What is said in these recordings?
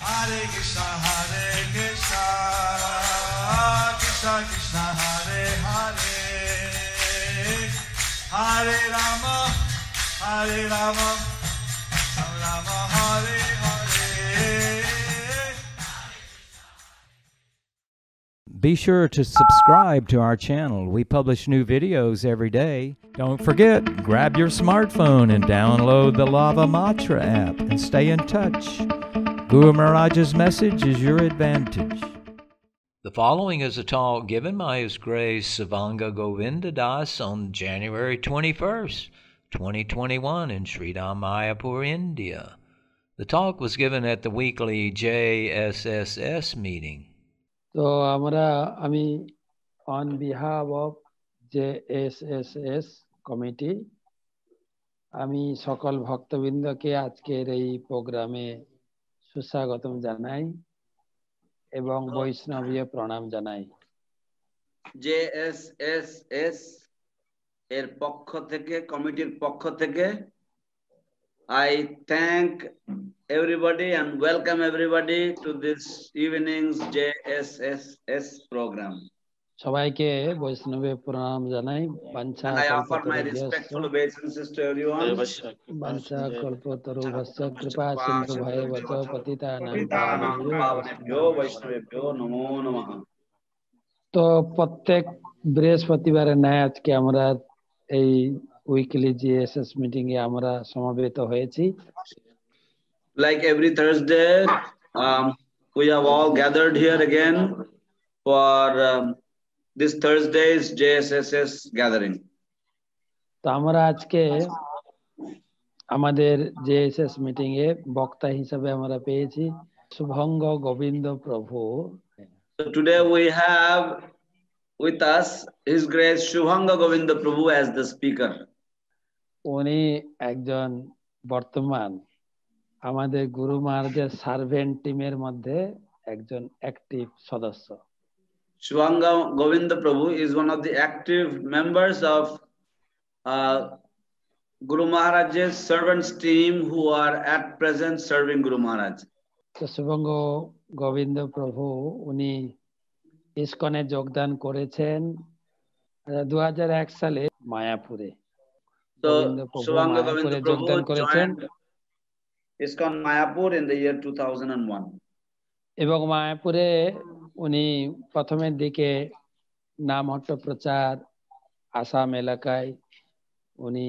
Hare Krishna, Krishna Krishna, Hare Hare, Hare Rama, Rama Hare Hare. Be sure to subscribe to our channel. We publish new videos every day. Don't forget, grab your smartphone and download the Lava Matra app and stay in touch. Guru Maharaj's message is your advantage. The following is a talk given by His Grace Savanga Govinda Das on January 21st, 2021 in Sridham, Mayapur, India. The talk was given at the weekly JSSS meeting. So আমি on behalf of JSSS committee আমি সকল ভক্তবৃন্দকে আজকের এই প্রোগ্রামে সুস্বাগতম জানাই এবং বৈষ্ণবীয় প্রণাম জানাই। JSSS এর পক্ষ থেকে কমিটির পক্ষ থেকে I thank everybody and welcome everybody to this evening's JSSS program. সবাইকে বৈষ্ণবীয় প্রণাম জানাই। And I offer my respectful obeisances to everyone. বাঞ্ছা কল্পতরুভ্যশ্চ কৃপা সিন্ধু ভয়বচ পতিতানাং পাবনেভ্যো বৈষ্ণবেভ্যো নমো নমঃ। তো প্রত্যেক বৃহস্পতিবারের ন্যায় আজকে আমরা এই উইকলি জিএসএস মিটিং এ আমরা সমবেত হয়েছি। Like every Thursday, we have all gathered here again for this Thursday's JSSS gathering. তো আমরা আজকে আমাদের জেএসএস মিটিং এ বক্তা হিসেবে আমরা পেয়েছি শুভঙ্গ গোবিন্দ প্রভু। So today we have with us His Grace Shubhanga Govinda Prabhu as the speaker. উনি একজন বর্তমান আমাদের গুরু মহারাজের সার্ভেন্ট টিমের মধ্যে একজন অ্যাক্টিভ সদস্য। Shubhanga Govinda Prabhu is one of the active members of Guru Maharaj's servants team who are at present serving Guru Maharaj. তো শুভঙ্গ গোবিন্দ প্রভু উনি ইসকনে যোগদান করেছেন 2001 সালে মায়াপুরে। So Shubhanga Govinda Prabhu joined ISKCON Mayapur in the year 2001. এবং মায়াপুরে উনি প্রথমের দিকে নামহট্ট প্রচার আসাম এলাকায় উনি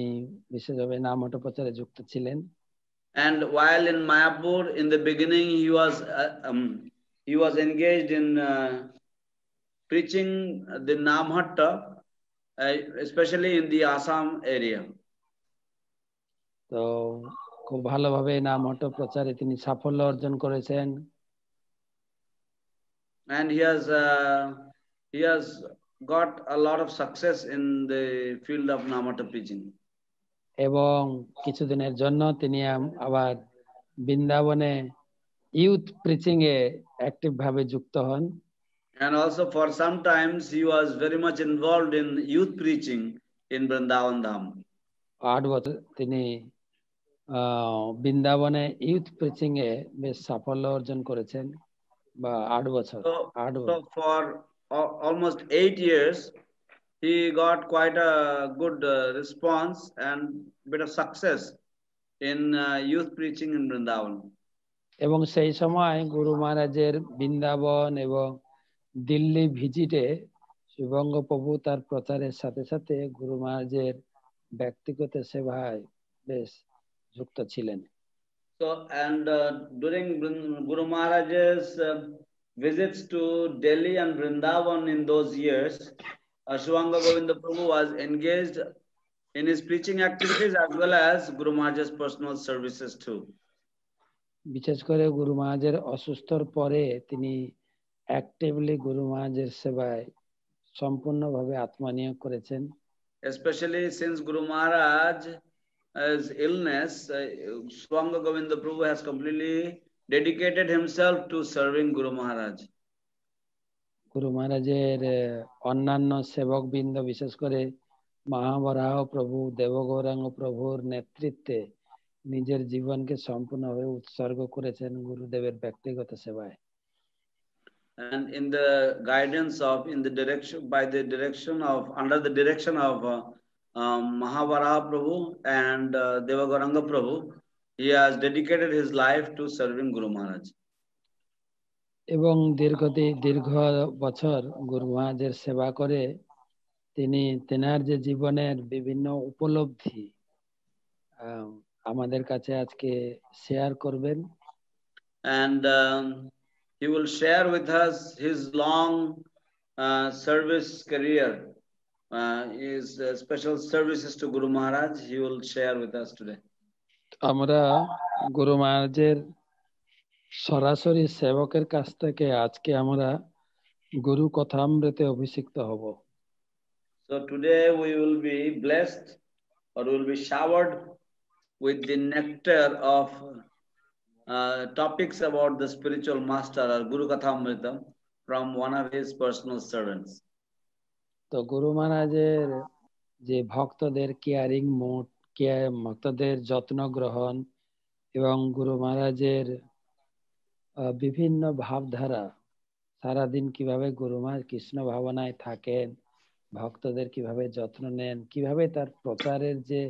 বিশেষভাবে নামহট্ট প্রচারে যুক্ত ছিলেন। And while in Mayapur, in the beginning, he was engaged in preaching the Namhatta, especially in the Assam area. তো খুব ভালোভাবে নামহট্ট প্রচারে তিনি সাফল্য অর্জন করেছেন। And he has got a lot of success in the field of Namhatta preaching. এবং কিছুদিনের জন্য তিনি আবার বৃন্দাবনে ইউথ প্রিচিং এ অ্যাক্টিভ ভাবে যুক্ত হন। And also for some times he was very much involved in youth preaching in Vrindavan Dham. 8 বছর তিনি বৃন্দাবনে ইউথ প্রিচিং এ বেশ সাফল্য অর্জন করেছেন বা 8 বছর। So for almost 8 years he got quite a good response and bit of success in youth preaching in Vrindavan. এবং সেই সময় গুরু মহারাজের বৃন্দাবন এবং দিল্লি ভিজিটে শুভঙ্গ প্রভু তার প্রচারের সাথে সাথে গুরু মহারাজের ব্যক্তিগত সেবায় বেশ যুক্ত ছিলেন। So and during Guru Maharaj's visits to Delhi and Vrindavan in those years, Shubhanga Govinda Prabhu was engaged in his preaching activities as well as Guru Maharaj's personal services too. বিশেষ করে গুরু মহারাজের অসুস্থর পরে তিনি অ্যাক্টিভলি গুরু মহারাজের সেবায় সম্পূর্ণভাবে আত্মনিয়োগ করেছেন। Especially since Guru Maharaj's illness, Shubhanga Govinda Prabhu has completely dedicated himself to serving Guru Maharaj. গুরু মহারাজের অন্যান্য সেবক বৃন্দ বিশেষ করে মহাবরাহ প্রভু দেবগৌরাঙ্গ প্রভুর নেতৃত্বে নিজের জীবনকে সম্পূর্ণভাবে উৎসর্গ করেছেন গুরুদেবের ব্যক্তিগত সেবায়। And in the guidance of, in the direction, by the direction of, under the direction of Mahavaraha Prabhu and Devagaranga Prabhu, he has dedicated his life to serving Guru Maharaj. এবং দীর্ঘ বছর গুরু মহারাজের সেবা করে তিনি তেনার যে জীবনের বিভিন্ন উপলব্ধি আমাদের কাছে আজকে শেয়ার করবেন। And he will share with us his long service career, his special services to Guru Maharaj. He will share with us today. আমরা গুরু মহারাজের সরাসরি সেবকের কাছ থেকে আজকে আমরা গুরু কথামৃতে অভিষিক্ত হব। So today we will be blessed, or we will be showered with the nectar of topics about the spiritual master or Guru Kathamrita from one of his personal servants. তো গুরু মহারাজের যে ভক্তদের কেয়ারিং মোড, ভক্তদের যত্ন গ্রহণ এবং গুরু মহারাজের বিভিন্ন ভাবধারা, সারাদিন কিভাবে গুরু মহারাজ কৃষ্ণ ভাবনায় থাকেন, ভক্তদের কিভাবে যত্ন নেন, কিভাবে তার প্রচারের যে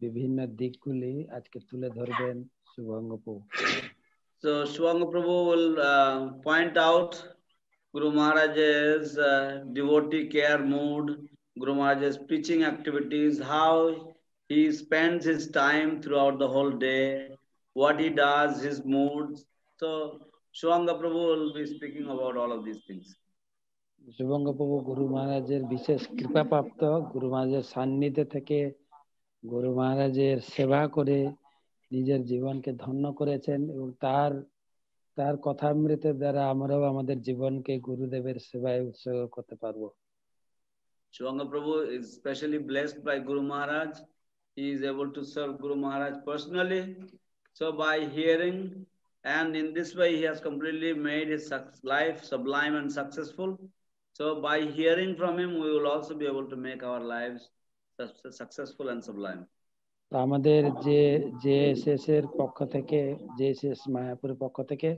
বিভিন্ন দিকগুলি আজকে তুলে ধরবেন শুভঙ্গ প্রভু। So Shubhanga Prabhu will point out Guru Maharaj's devotee care mood, Guru Maharaj's preaching activities, how he spends his time throughout the whole day, what he does, his moods. So Shubhanga Prabhu will be speaking about all of these things. শুভঙ্গ প্রভু গুরু মহারাজের বিশেষ কৃপাপ্রাপ্ত, গুরু মহারাজের সান্নিধ্যে থেকে গুরু মহারাজের সেবা করে নিজের জীবনকে ধন্য করেছেন এবং তার কথামৃতের দ্বারা আমরাও আমাদের জীবনকে গুরুদেবের সেবায় উৎসর্গ করতে পারবো। Shubhanga Prabhu is specially blessed by Guru Maharaj. He is able to serve Guru Maharaj personally. So by hearing, and in this way he has completely made his life sublime and successful. So by hearing from him, we will also be able to make our lives successful and sublime. আমাদের JSS এর পক্ষ থেকে, JSS মায়াপুরের পক্ষ থেকে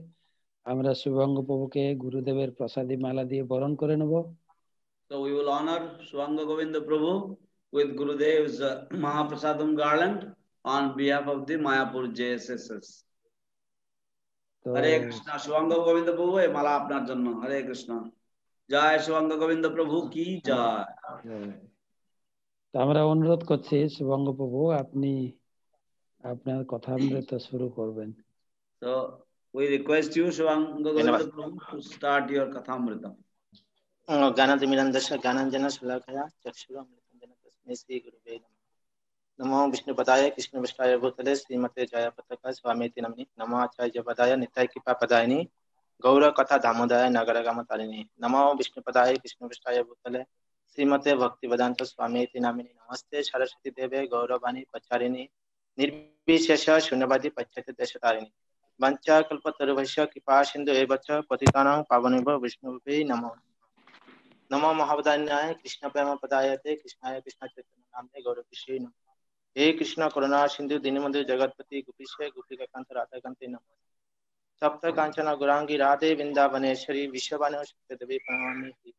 আমরা শুভঙ্গ প্রভুকে গুরুদেবের প্রসাদী মালা দিয়ে বরণ করে নেব। So we will honor Shubhanga Govinda Prabhu with Gurudev's Mahaprasadam garland on behalf of the Mayapur JSSS. Hare Krishna, Shubhanga Govinda Prabhu, এই মালা আপনার জন্য। হরে কৃষ্ণ, জয় Shubhanga Govinda Prabhu কি জয়। আমরা অনুরোধ করছি শুভঙ্গ প্রভু, আপনি আপনার কথামৃত শুরু করবেন। So we request you, Shubhanga Govinda Prabhu, to start your Kathamrita. ज्ञानातिमिरन्दस्य ज्ञानाञ्जन शलाकया चक्षुरुन्मिलितं तस्मै श्रीगुरुवे नमः। नमो विष्णुपदाय कृष्णपृष्ठाय भूतले श्रीमते जयापताकाय स्वामीति नमनि। नमो आचार्यपदाय नित्याय कृपापदायिनि गौरकथा दामोदराय नगरगामतारिणि। नमो विष्णुपदाय कृष्णपृष्ठाय भूतले श्रीमते भक्तिवेदान्त स्वामीति नामिनि। नमस्ते सरस्वती देवे गौरवाणी प्रचारिणि निर्विशेष शून्यवादी पश्चात् देशतारिणि। वंचाकल्पतरुभ्यश्च कृपा सिन्धु एव च पतितानां पावनेभ्यो विष्णुवे नमः। नमो महावदान्याय कृष्ण प्रेम पदायते कृष्णाय कृष्ण चैतन्य नामने गौरविषे नमः। हे कृष्ण करुणा सिंधु दीनबंधु जगतपति गोपीश गोपिकांत राधाकांते नमः। सप्त कांचन गौरांगी राधे वृंदावनेश्वरी विश्ववाणी देवी प्रणमामि।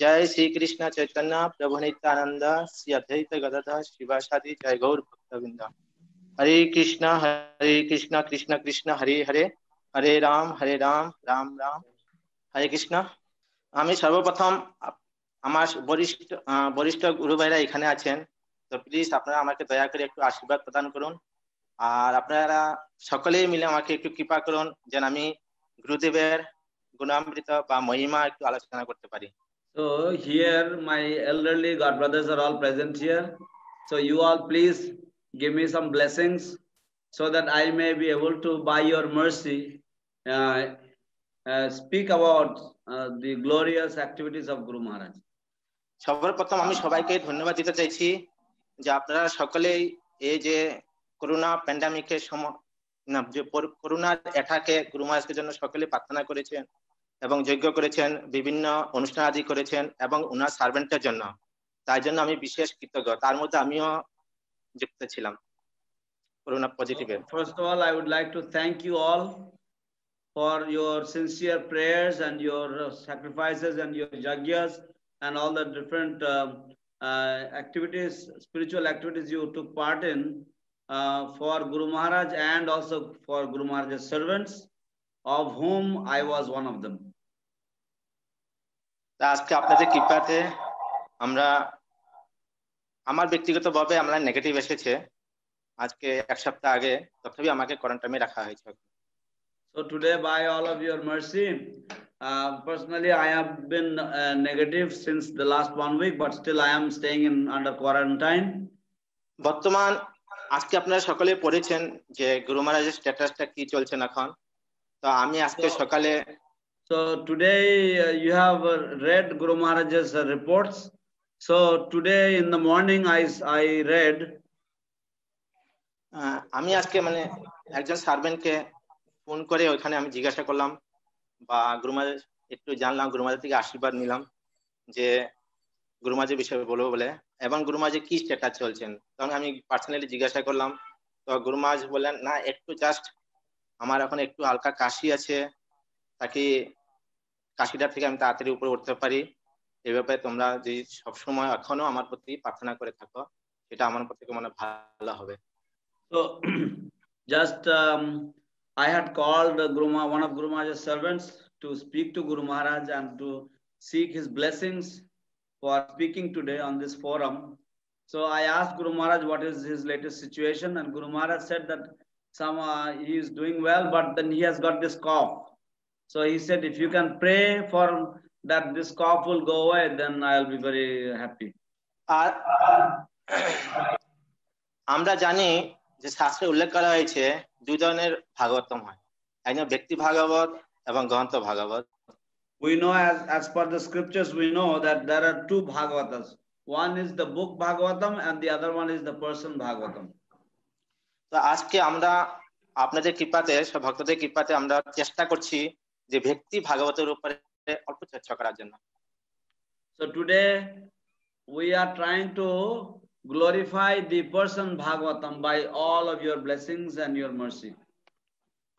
जय श्री कृष्ण चैतन्य प्रभु नित्यानंद श्री अद्वैत गदाधर शिवासादि जय गौर भक्तवृंद। हरे कृष्ण कृष्ण कृष्ण हरे हरे हरे राम राम राम हरे कृष्ण। আমি সর্বপ্রথম আমার বরিষ্ঠ গুরু ভাইরা এখানে আছেন, তো প্লিজ আপনারা আমাকে দয়া করে একটু আশীর্বাদ প্রদান করুন, আর আপনারা সকলেই মিলে আমাকে একটু কৃপা করুন যেন আমি গুরুদেবের গুণামৃত বা মহিমা একটু আলোচনা করতে পারি। So here my elderly god brothers are all present here, so you all please give me some blessings so that I may be able to by your mercy speak about the glorious activities of Guru Maharaj. সর্বপ্রথম আমি সবাইকে ধন্যবাদ দিতে চাইছি যে আপনারা সকলেই এই যে করোনা প্যান্ডামিকের সময় যে করোনার অ্যাটাকে গুরু মহারাজের জন্য সকলে প্রার্থনা করেছেন এবং যজ্ঞ করেছেন, বিভিন্ন অনুষ্ঠান আদি করেছেন এবং ওনার সার্ভেন্টের জন্য, তাই জন্য আমি বিশেষ কৃতজ্ঞ, তার মধ্যে আমিও যুক্ত ছিলাম। করুণা পজিটিভে। First of all, I would like to thank you all for your sincere prayers and your sacrifices and your yajnas and all the different activities, spiritual activities you took part in for Guru Maharaj and also for Guru Maharaj's servants, of whom I was one of them. আজকে আপনাদের কৃপাতে আমরা আমার ব্যক্তিগতভাবে আমরা negative এসেছে আজকে এক সপ্তাহ আগে, তথাপি আমাকে কোয়ারেন্টাইনে রাখা হয়েছে। So today, by all of your mercy, personally I have been negative since the last 1 week, but still I am staying in under quarantine. বর্তমান আজকে আপনারা সকলে পড়েছেন যে গুরু মহারাজের স্ট্যাটাসটা কি চলছে এখন। তো আমি আজকে সকালে So today you have read Guru Maharaj's reports. So today in the morning I read. আমি আজকে মানে একজন সার্ভেন্টকে ফোন করে ওখানে আমি জিজ্ঞাসা করলাম বা গুরু মহারাজ একটু জানলাম, গুরু মহারাজ থেকে আশীর্বাদ নিলাম যে গুরু মহারাজের বিষয়ে বলবো বলে, এবং গুরু মহারাজের কি স্ট্যাটাস চলছেন। তখন আমি পার্সোনালি জিজ্ঞাসা করলাম, তো গুরু মহারাজ বললেন না একটু জাস্ট আমার এখন একটু হালকা কাশি আছে, তাকে কাশিটা থেকে আমি তাড়াতাড়ি উপরে উঠতে পারি। এই ব্যাপারে তোমরা যে সবসময় এখনো আমার প্রতি প্রার্থনা করে থাকো, সেটা আমার প্রতি মনে ভালো হবে। So just I had called one of Guru Maharaj's servants to speak to Guru Maharaj and to seek his blessings for speaking today on this forum. So I asked Guru Maharaj what is his latest situation, and Guru Maharaj said that he is doing well, but then he has got this cough. So he said, if you can pray for that this cough will go away, then I'll be very happy. আর আমরা জানি যে শাস্ত্রে উল্লেখ করা হয়েছে দুই ধরনের ভাগবতম হয়, একজন ব্যক্তি ভাগবত এবং গ্রন্থ ভাগবত। We know as per the scriptures, we know that there are two Bhagavatas. One is the book Bhagavatam and the other one is the person Bhagavatam. তো আজকে আমরা আপনাদের কৃপাতে, সব ভক্তদের কৃপাতে আমরা চেষ্টা করছি যে ব্যক্তি ভাগবতের উপরে অল্প চর্চা করার জন্য। So today we are trying to glorify the person Bhagavatam by all of your blessings and your mercy.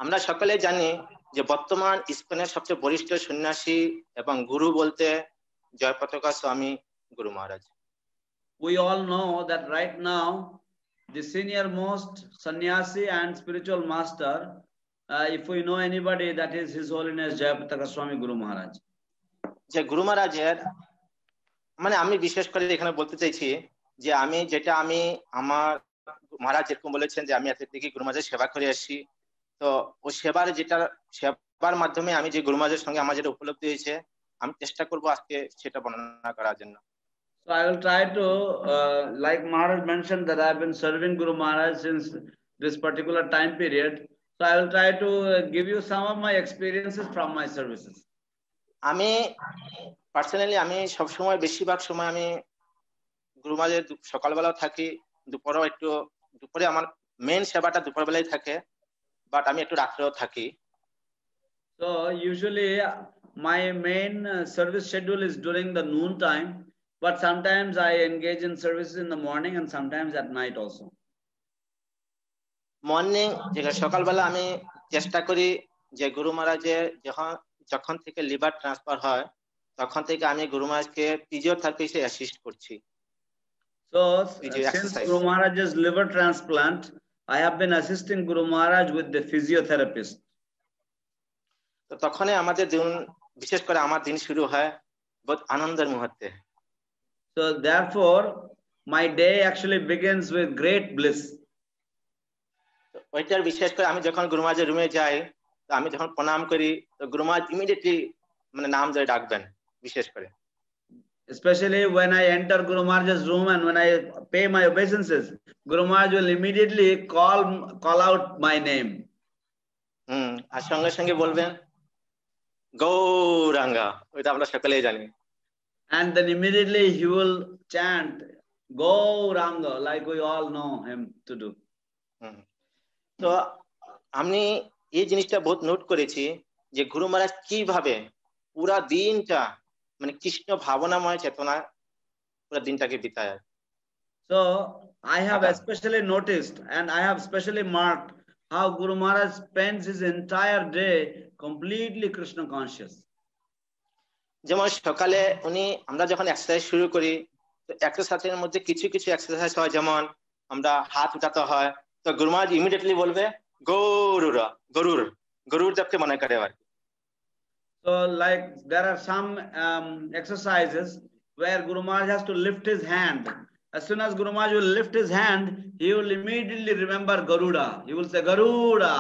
আমরা সকলে জানি যে বর্তমান ইসকনের সবচেয়ে বরিষ্ঠ সন্ন্যাসী এবং গুরু বলতে জয়পতাকা স্বামী গুরু মহারাজ। We all know that right now the senior most sannyasi and spiritual master, if we know anybody, that is His Holiness Jayapataka Swami Guru Maharaj. যে গুরু মহারাজের মানে আমি বিশেষ করে এখানে বলতে চাইছি যে আমি আমার মহারাজ যেরকম বলেছেন যে আমি এত থেকে গুরু মহারাজের সেবা করে আসছি, তো ও সেবার মাধ্যমে আমি যে গুরু মহারাজের সঙ্গে আমার যেটা উপলব্ধি হয়েছে আমি চেষ্টা করবো আজকে সেটা বর্ণনা করার জন্য। So I will try to, like Maharaj mentioned that I have been serving Guru Maharaj since this particular time period. So I will try to give you some of my experiences from my services. আমি personally আমি সবসময় বেশিরভাগ সময় আমি গুরু মহারাজের সকালবেলাও থাকি, দুপুরে আমার মেন সেবাটা দুপুরবেলায় থাকে, বাট আমি একটু রাত্রেও থাকি। So usually my main service schedule is during the noon time, but sometimes I engage in services in the morning and sometimes at night also. Morning সকালবেলা আমি চেষ্টা করি যে গুরু মহারাজের যখন থেকে লিভার ট্রান্সফার হয় তখন থেকে আমি গুরু মহারাজকে ফিজিওথেরাপিতে অ্যাসিস্ট করছি। So since Guru Maharaj's liver transplant, I have been assisting Guru Maharaj with the physiotherapist. তো তখনই আমাদের দিন, বিশেষ করে আমার দিন শুরু হয় বহুত আনন্দের মুহূর্তে। So therefore my day actually begins with great bliss. ওইটার বিশেষ করে আমি যখন গুরু মহারাজের রুমে যাই, তো আমি যখন প্রণাম করি তো গুরু মহারাজ ইমিডিয়েটলি মানে নাম ধরে ডাকবেন। বিশেষ করে especially when I enter Guru Maharaj's room and when I pay my obeisances, Guru Maharaj will immediately call out my name. আর সঙ্গে সঙ্গে বলবেন গৌরাঙ্গা, ওইটা আমরা সকলেই জানি। And then immediately he will chant Gauranga, like we all know him to do. তো আমি এই জিনিসটা বহুত নোট করেছি যে গুরু মহারাজ কিভাবে পুরা দিনটা মানে কৃষ্ণ ভাবনাময় চেতনা পুরো দিনটাকে বিতায়। So I have Okay. especially noticed and I have specially marked how Guru Maharaj spends his entire day completely Krishna conscious. যেমন সকালে উনি আমরা যখন এক্সারসাইজ শুরু করি, তো এক্সারসাইজের মধ্যে কিছু কিছু এক্সারসাইজ হয়, যেমন আমরা হাত উঠাতে হয়, তো গুরু মহারাজ ইমিডিয়েটলি বলবে গরুরা, গরুর দেবকে মনে করে আর কি। So like there are some exercises where Guru Maharaj has to lift his hand. As soon as Guru Maharaj will lift his hand, he will immediately remember Garuda. He will say Garuda.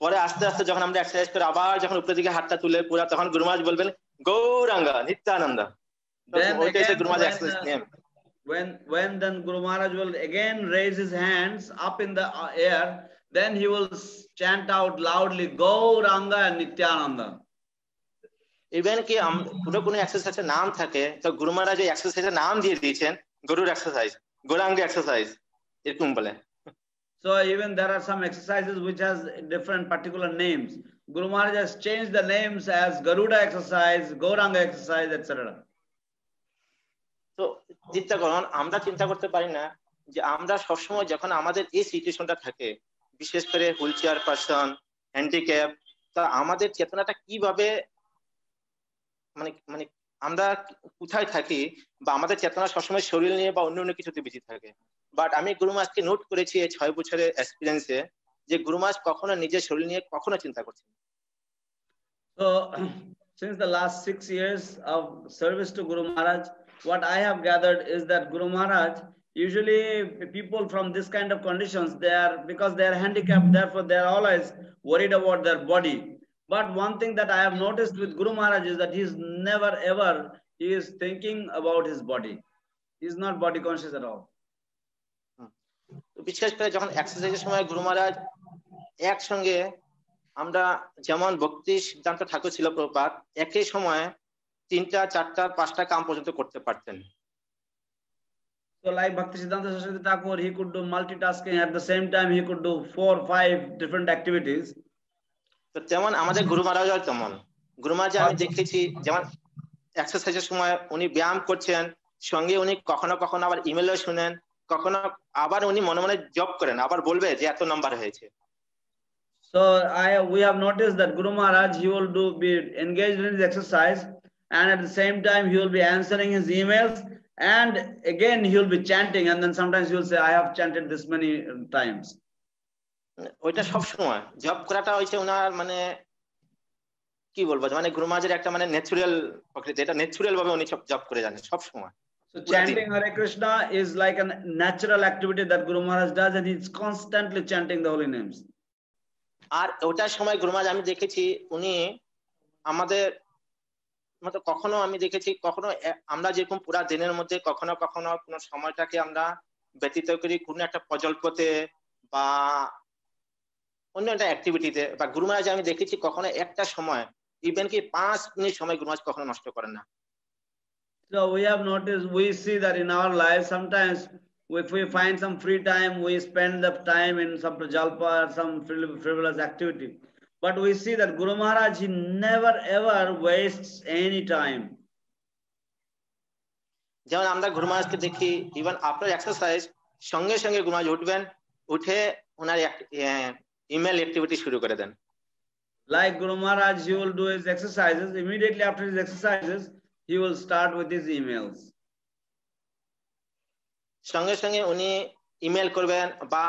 পরে আস্তে আস্তে যখন আমরা exercise করে আবার যখন উপরের দিকে হাতটা তুলে পুরা, তখন গুরু মহারাজ বলবেন গৌরাঙ্গা নিত্যানন্দ। Then ওইটাই again, Guru Maharaj exercise name. when then Guru Maharaj will again raise his hands up in the air, then he will chant out loudly Gauranga and Nityananda. Even কি পুরো কোনো এক্সারসাইজের নাম থাকে, তো গুরু মহারাজ এই এক্সারসাইজের নাম দিয়ে দিয়েছেন গরুর এক্সারসাইজ, গৌরাঙ্গ এক্সারসাইজ এরকম বলে। So even there are some exercises which has different particular names. Guru Maharaj has changed the names as Garuda exercise, Gauranga exercise, etc. তো চিন্তা করুন, আমরা চিন্তা করতে পারি না যে আমরা সবসময় যখন আমাদের এই সিচুয়েশনটা থাকে, বিশেষ করে হুইল চেয়ার পার্সন, হ্যান্ডিক্যাপ, তা আমাদের চেতনাটা কিভাবে মানে মানে আমরা কোথায় থাকি, বা আমাদের চেতনা সবসময় শরীর নিয়ে বা অন্য অন্য কিছুতে বেশি থাকে। বাট আমি গুরু মহারাজকে নোট করেছি এই 6 বছরের এক্সপিরিয়েন্সে যে গুরু মহারাজ কখনো নিজের শরীর নিয়ে কখনো চিন্তা করছেন। So since the last 6 years of service to Guru Maharaj, what I have gathered is that Guru Maharaj, usually people from this kind of conditions, because they are handicapped, therefore they are always worried about their body. But one thing that I have noticed with Guru Maharaj is that he is never ever, he is thinking about his body. He is not body conscious at all. বিশেষ করে যখন এক্সারসাইজের সময় গুরু মহারাজ একসঙ্গে, আমরা যেমন ভক্তি সিদ্ধান্ত ঠাকুর ছিল প্রভুপাদ, একই সময়ে 3টা 4টা 5টা কাম পর্যন্ত করতে পারতেন। So like Bhakti Siddhanta Saraswati Thakur, he could do multitasking. At the same time, he could do 4 or 5 different activities. তো তেমন আমাদের গুরু মহারাজ তেমন। গুরু মহারাজ আমি দেখেছি যেমন এক্সারসাইজের সময় উনি ব্যায়াম করছেন, সঙ্গে উনি কখনো কখনো আবার ইমেলও শুনেন, কখনো আবার উনি মনে মনে জপ করেন, আবার বলবে যে এত নাম্বার হয়েছে। So we have noticed that Guru Maharaj, he will be engaged in his exercise, and at the same time he will be answering his emails, and again he will be chanting, and then sometimes he will say, I have chanted this many times. ওইটা সব সময় জপ করাটা হচ্ছে ওনার মানে কি বলবো, মানে গুরু মহারাজের একটা মানে ন্যাচুরাল প্রকৃতি, এটা ন্যাচুরাল ভাবে উনি জপ করে যান সব সময়। So chanting Hare Krishna is like a natural activity that Guru Maharaj does, and he's constantly chanting the holy names. আর ওটার সময় গুরু মহারাজ আমি দেখেছি উনি আমাদের মতো কখনো আমি দেখেছি কখনো আমরা যেরকম পুরা দিনের মধ্যে কখনো কখনো কোনো সময়টাকে আমরা ব্যতীত করি কোনো একটা প্রকল্পতে বা অন্য একটা অ্যাক্টিভিটিতে, বা গুরু মহারাজ আমি দেখেছি কখনো একটা সময় ইভেন কি 5 মিনিট সময় গুরু মহারাজ কখনো নষ্ট করেন না। So we have noticed, we see that in our lives, sometimes if we find some free time, we spend the time in some prajalpa or some frivolous activity. But we see that Guru Maharaj, he never ever wastes any time. যেমন আমরা গুরু মহারাজকে দেখি even after exercise সঙ্গে সঙ্গে গুরু মহারাজ উঠবেন, উঠে ওনার email activity শুরু করে দেন। Like Guru Maharaj, he will do his exercises. Immediately after his exercises, he will start with his emails. সঙ্গে সঙ্গে উনি ইমেল করবেন, বা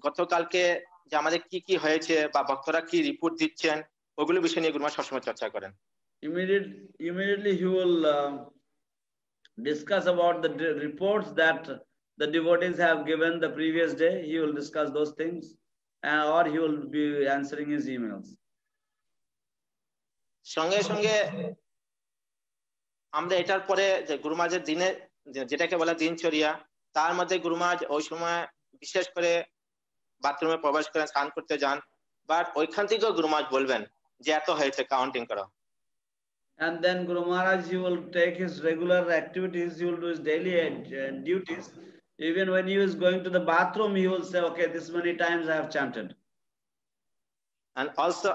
গতকালকে যে আমাদের কি কি হয়েছে বা ভক্তরা কি রিপোর্ট দিচ্ছেন ওগুলো বিষয় নিয়ে গুরু মহারাজ সবসময় চর্চা করেন। Immediately he will discuss about the reports that the devotees have given the previous day. He will discuss those things, or he will be answering his emails. সঙ্গে সঙ্গে আমরা এটার পরে যে গুরু মহারাজের দিনে যেটাকে বলা দিনচর্যা, তার মধ্যে গুরু মহারাজ ওই সময় বিশেষ করে বাথরুমে প্রবেশ করেন, স্নান করতে যান, বাট ওইখান থেকেও গুরু মহারাজ বলবেন যে এত হয়েছে কাউন্টিং করো। And then Guru Maharaj, he will take his regular activities, he will do his daily duties. Even when he is going to the bathroom, he will say, okay, this many times I have chanted. And also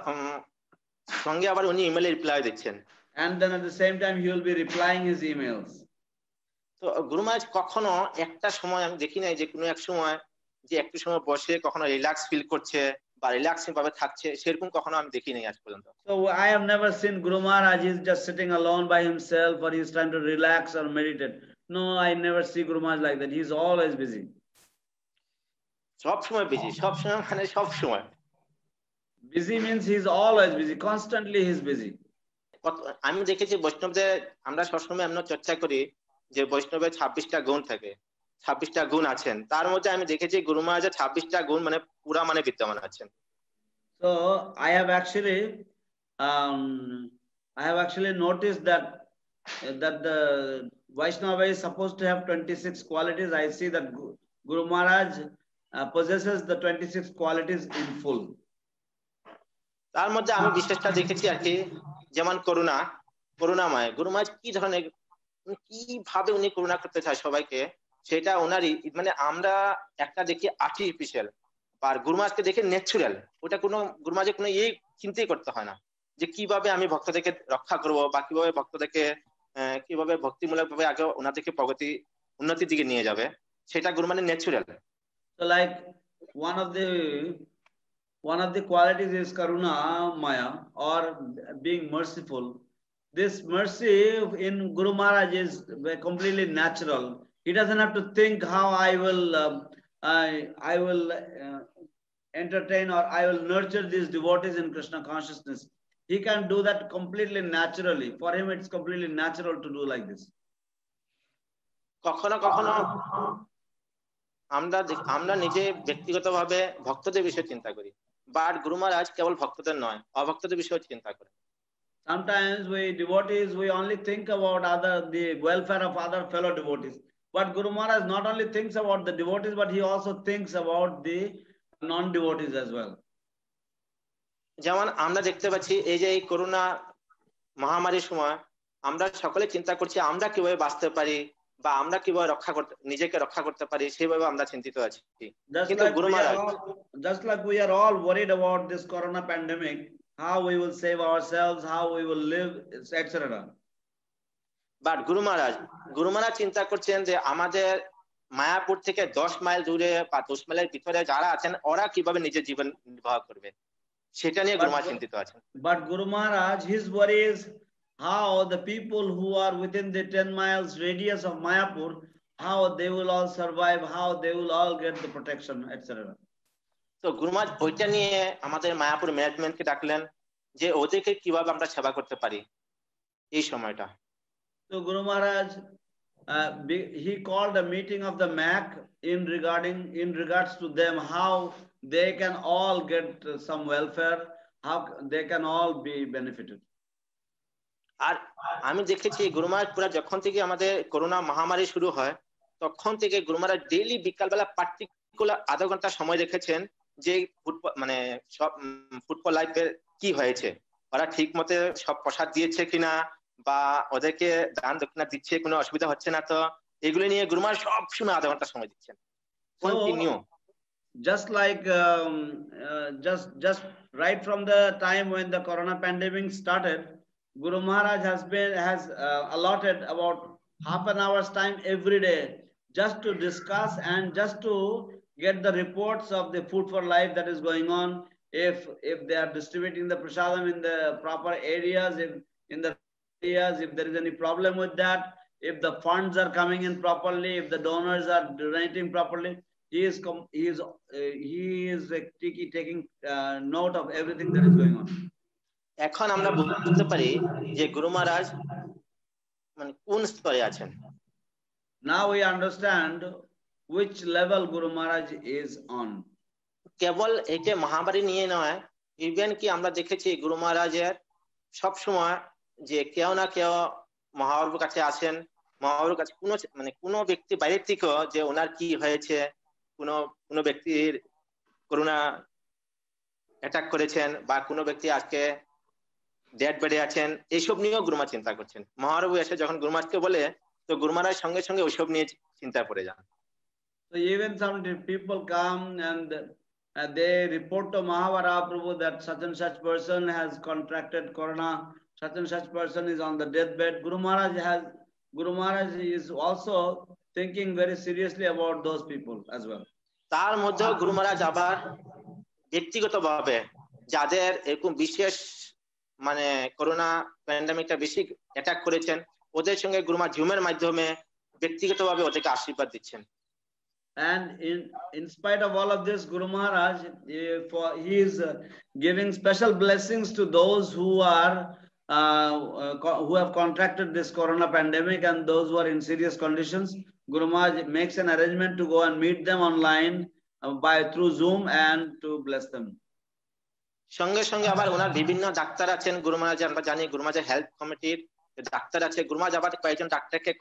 সঙ্গে আবার উনি ইমেলে reply দিচ্ছেন। And then at the same time, he will be replying his emails. তো গুরু মহারাজ কখনো একটা সময় আমি দেখি নাই যে কোনো এক সময় যে একটু সময় বসে কখনো রিল্যাক্স ফিল করছে বা রিল্যাক্স ভাবে থাকছে, সেরকম কখনো আমি দেখি নাই আজ পর্যন্ত। So I have never seen Guru Maharaj is just sitting alone by himself or he's trying to relax or meditate. No, I never see Guru Maharaj like that. He's always busy. সব সময় busy, সব সময় মানে সব সময়। Busy means he's always busy. Constantly he's busy. আমি দেখেছি বৈষ্ণবদের, আমরা সবসময় আমরা চর্চা করি যে বৈষ্ণবের 26টা গুণ থাকে, 26টা গুণ আছেন, তার মধ্যে আমি দেখেছি গুরু মহারাজের 26টা গুণ মানে পুরা মানে বিদ্যমান আছেন। So I have actually noticed that the Vaishnava is supposed to have 26 qualities. I see that Guru Maharaj possesses the 26 qualities in full. তার মধ্যে আমি বিশেষটা দেখেছি আর কি, যেমন করুণাময়। গুরু মহারাজ কি ধরনের, কিভাবে উনি করুণা করতে চায় সবাইকে, সেটা ওনারই মানে আমরা একটা দেখি আর্টিফিশিয়াল, আর গুরু মহারাজকে দেখে ন্যাচুরাল। ওটা কোনো গুরু মহারাজের কোনো চিন্তাই করতে হয় না যে কিভাবে আমি ভক্তদেরকে রক্ষা করব বা কিভাবে ভক্তদেরকে কিভাবে ভক্তিমূলক ভাবে আগে ওনাদেরকে উন্নতির দিকে নিয়ে যাবে, সেটা গুরু মানে natural. So like one of the qualities is karuna maya, or being merciful. This mercy in Guru Maharaj is completely natural. He doesn't have to think how I will entertain or I will nurture these devotees in Krishna consciousness. He can do that completely naturally. For him, it's completely natural to do like this. কখনো কখনো আমরা নিজে ব্যক্তিগতভাবে ভক্তদের বিষয়ে চিন্তা করি, but গুরু মহারাজ কেবল ভক্তদের নয়, অভক্তদের বিষয়ে চিন্তা করেন। Sometimes we only think about the welfare of other fellow devotees. But Guru Maharaj not only thinks about the devotees, but he also thinks about the non-devotees as well. যেমন আমরা দেখতে পাচ্ছি এই যে এই করোনা মহামারীর সময় আমরা সকলে চিন্তা করছি আমরা কিভাবে বাঁচতে পারি বা আমরা কিভাবে নিজেকে রক্ষা করতে পারি, সেভাবে আমরা চিন্তিত আছি। কিন্তু গুরু মহারাজ, just like we are all worried about this corona pandemic, how we will save ourselves, how we will live, etc. But গুরু মহারাজ চিন্তা করছেন যে আমাদের মায়াপুর থেকে 10 মাইল দূরে বা 10 মাইলের ভিতরে যারা আছেন ওরা কিভাবে নিজের জীবন নির্বাহ করবে, সেটা নিয়ে গুরু মহারাজ চিন্তিত আছেন। But Guru Maharaj, his worry is how the people who are within the 10 miles radius of Mayapur, how they will all survive, how they will all get the protection, etc. তো গুরু মহারাজ ওইটা নিয়ে আমাদের মায়াপুর ম্যানেজমেন্টকে ডাকলেন যে ওদেরকে কিভাবে আমরা সেবা করতে পারি এই সময়টা। So Guru Maharaj, he called a meeting of the MAC in regards to them, how they can all get some welfare, how they can all be benefited. আর আমি দেখেছি গুরু মহারাজ পুরা যখন থেকে আমাদের করোনা মহামারী শুরু হয় তখন থেকে গুরু মহারাজ ডেইলি বিকালবেলা পার্টিকুলার আধা ঘন্টা সময় রেখেছেন যে মানে সব ফুটবল লাইফে কি হয়েছে, ওরা ঠিক মতো সব প্রসাদ দিয়েছে কিনা বা ওদেরকে দান দক্ষিণা দিচ্ছে, কোনো অসুবিধা হচ্ছে না তো, এগুলো নিয়ে গুরু মহারাজ সব সময় আধা ঘন্টা সময় দিচ্ছেন continue. Just like just right from the time when the corona pandemic started, Guru Maharaj has allotted about half an hour's time every day just to discuss and just to get the reports of the Food for Life that is going on, if they are distributing the prasadam in the proper areas, if there is any problem with that, if the funds are coming in properly, if the donors are donating properly. He is taking note of everything that is going on. এখন আমরা বুঝতে পারি যে গুরু মহারাজ মানে কোন স্তরে আছেন। Now we understand which level Guru Maharaj is on. কেবল এই যে মহামারী নিয়ে নয়, ইভেন কি আমরা দেখেছি গুরু মহারাজের সব সময় যে কেউ না কেউ মহাপ্রভুর কাছে আসেন, মহাপ্রভুর কাছে কোনো ব্যক্তি বাইরে থেকে যে ওনার কি হয়েছে, কোনো ব্যক্তির করোনা অ্যাটাক করেছেন বা কোনো ব্যক্তি আজকে ডেড বেডে আছেন, এইসব নিয়েও গুরু মহারাজ চিন্তা করছেন। মহাপ্রভু এসে যখন গুরু মহারাজকে বলে তো গুরু মহারাজ সঙ্গে সঙ্গে ওইসব নিয়ে চিন্তায় পড়ে যান। So even some people come and they report to Mahaprabhu that such and such person has contracted corona, such and such person is on the deathbed. Guru Maharaj Guru Maharaj is also thinking very seriously about those people as well. তার মধ্যে গুরু মহারাজ আবার ব্যক্তিগতভাবে যাদের এরকম বিশেষ মানে corona প্যান্ডেমিকটা বেশি attack করেছেন ওদের সঙ্গে গুরু মহারাজ জুমের মাধ্যমে ব্যক্তিগতভাবে ওদেরকে আশীর্বাদ দিচ্ছেন। And in spite of all of this, Guru Maharaj, he is giving special blessings to those who have contracted this corona pandemic and those who are in serious conditions. Guru Maharaj makes an arrangement to go and meet them online through Zoom and to bless them. সঙ্গে সঙ্গে আবার ওনার বিভিন্ন doctor আছেন গুরু মহারাজ, আমরা জানি গুরু মহারাজের health কমিটির doctor আছে, গুরু মহারাজ আবার কয়েকজন ডাক্তারকে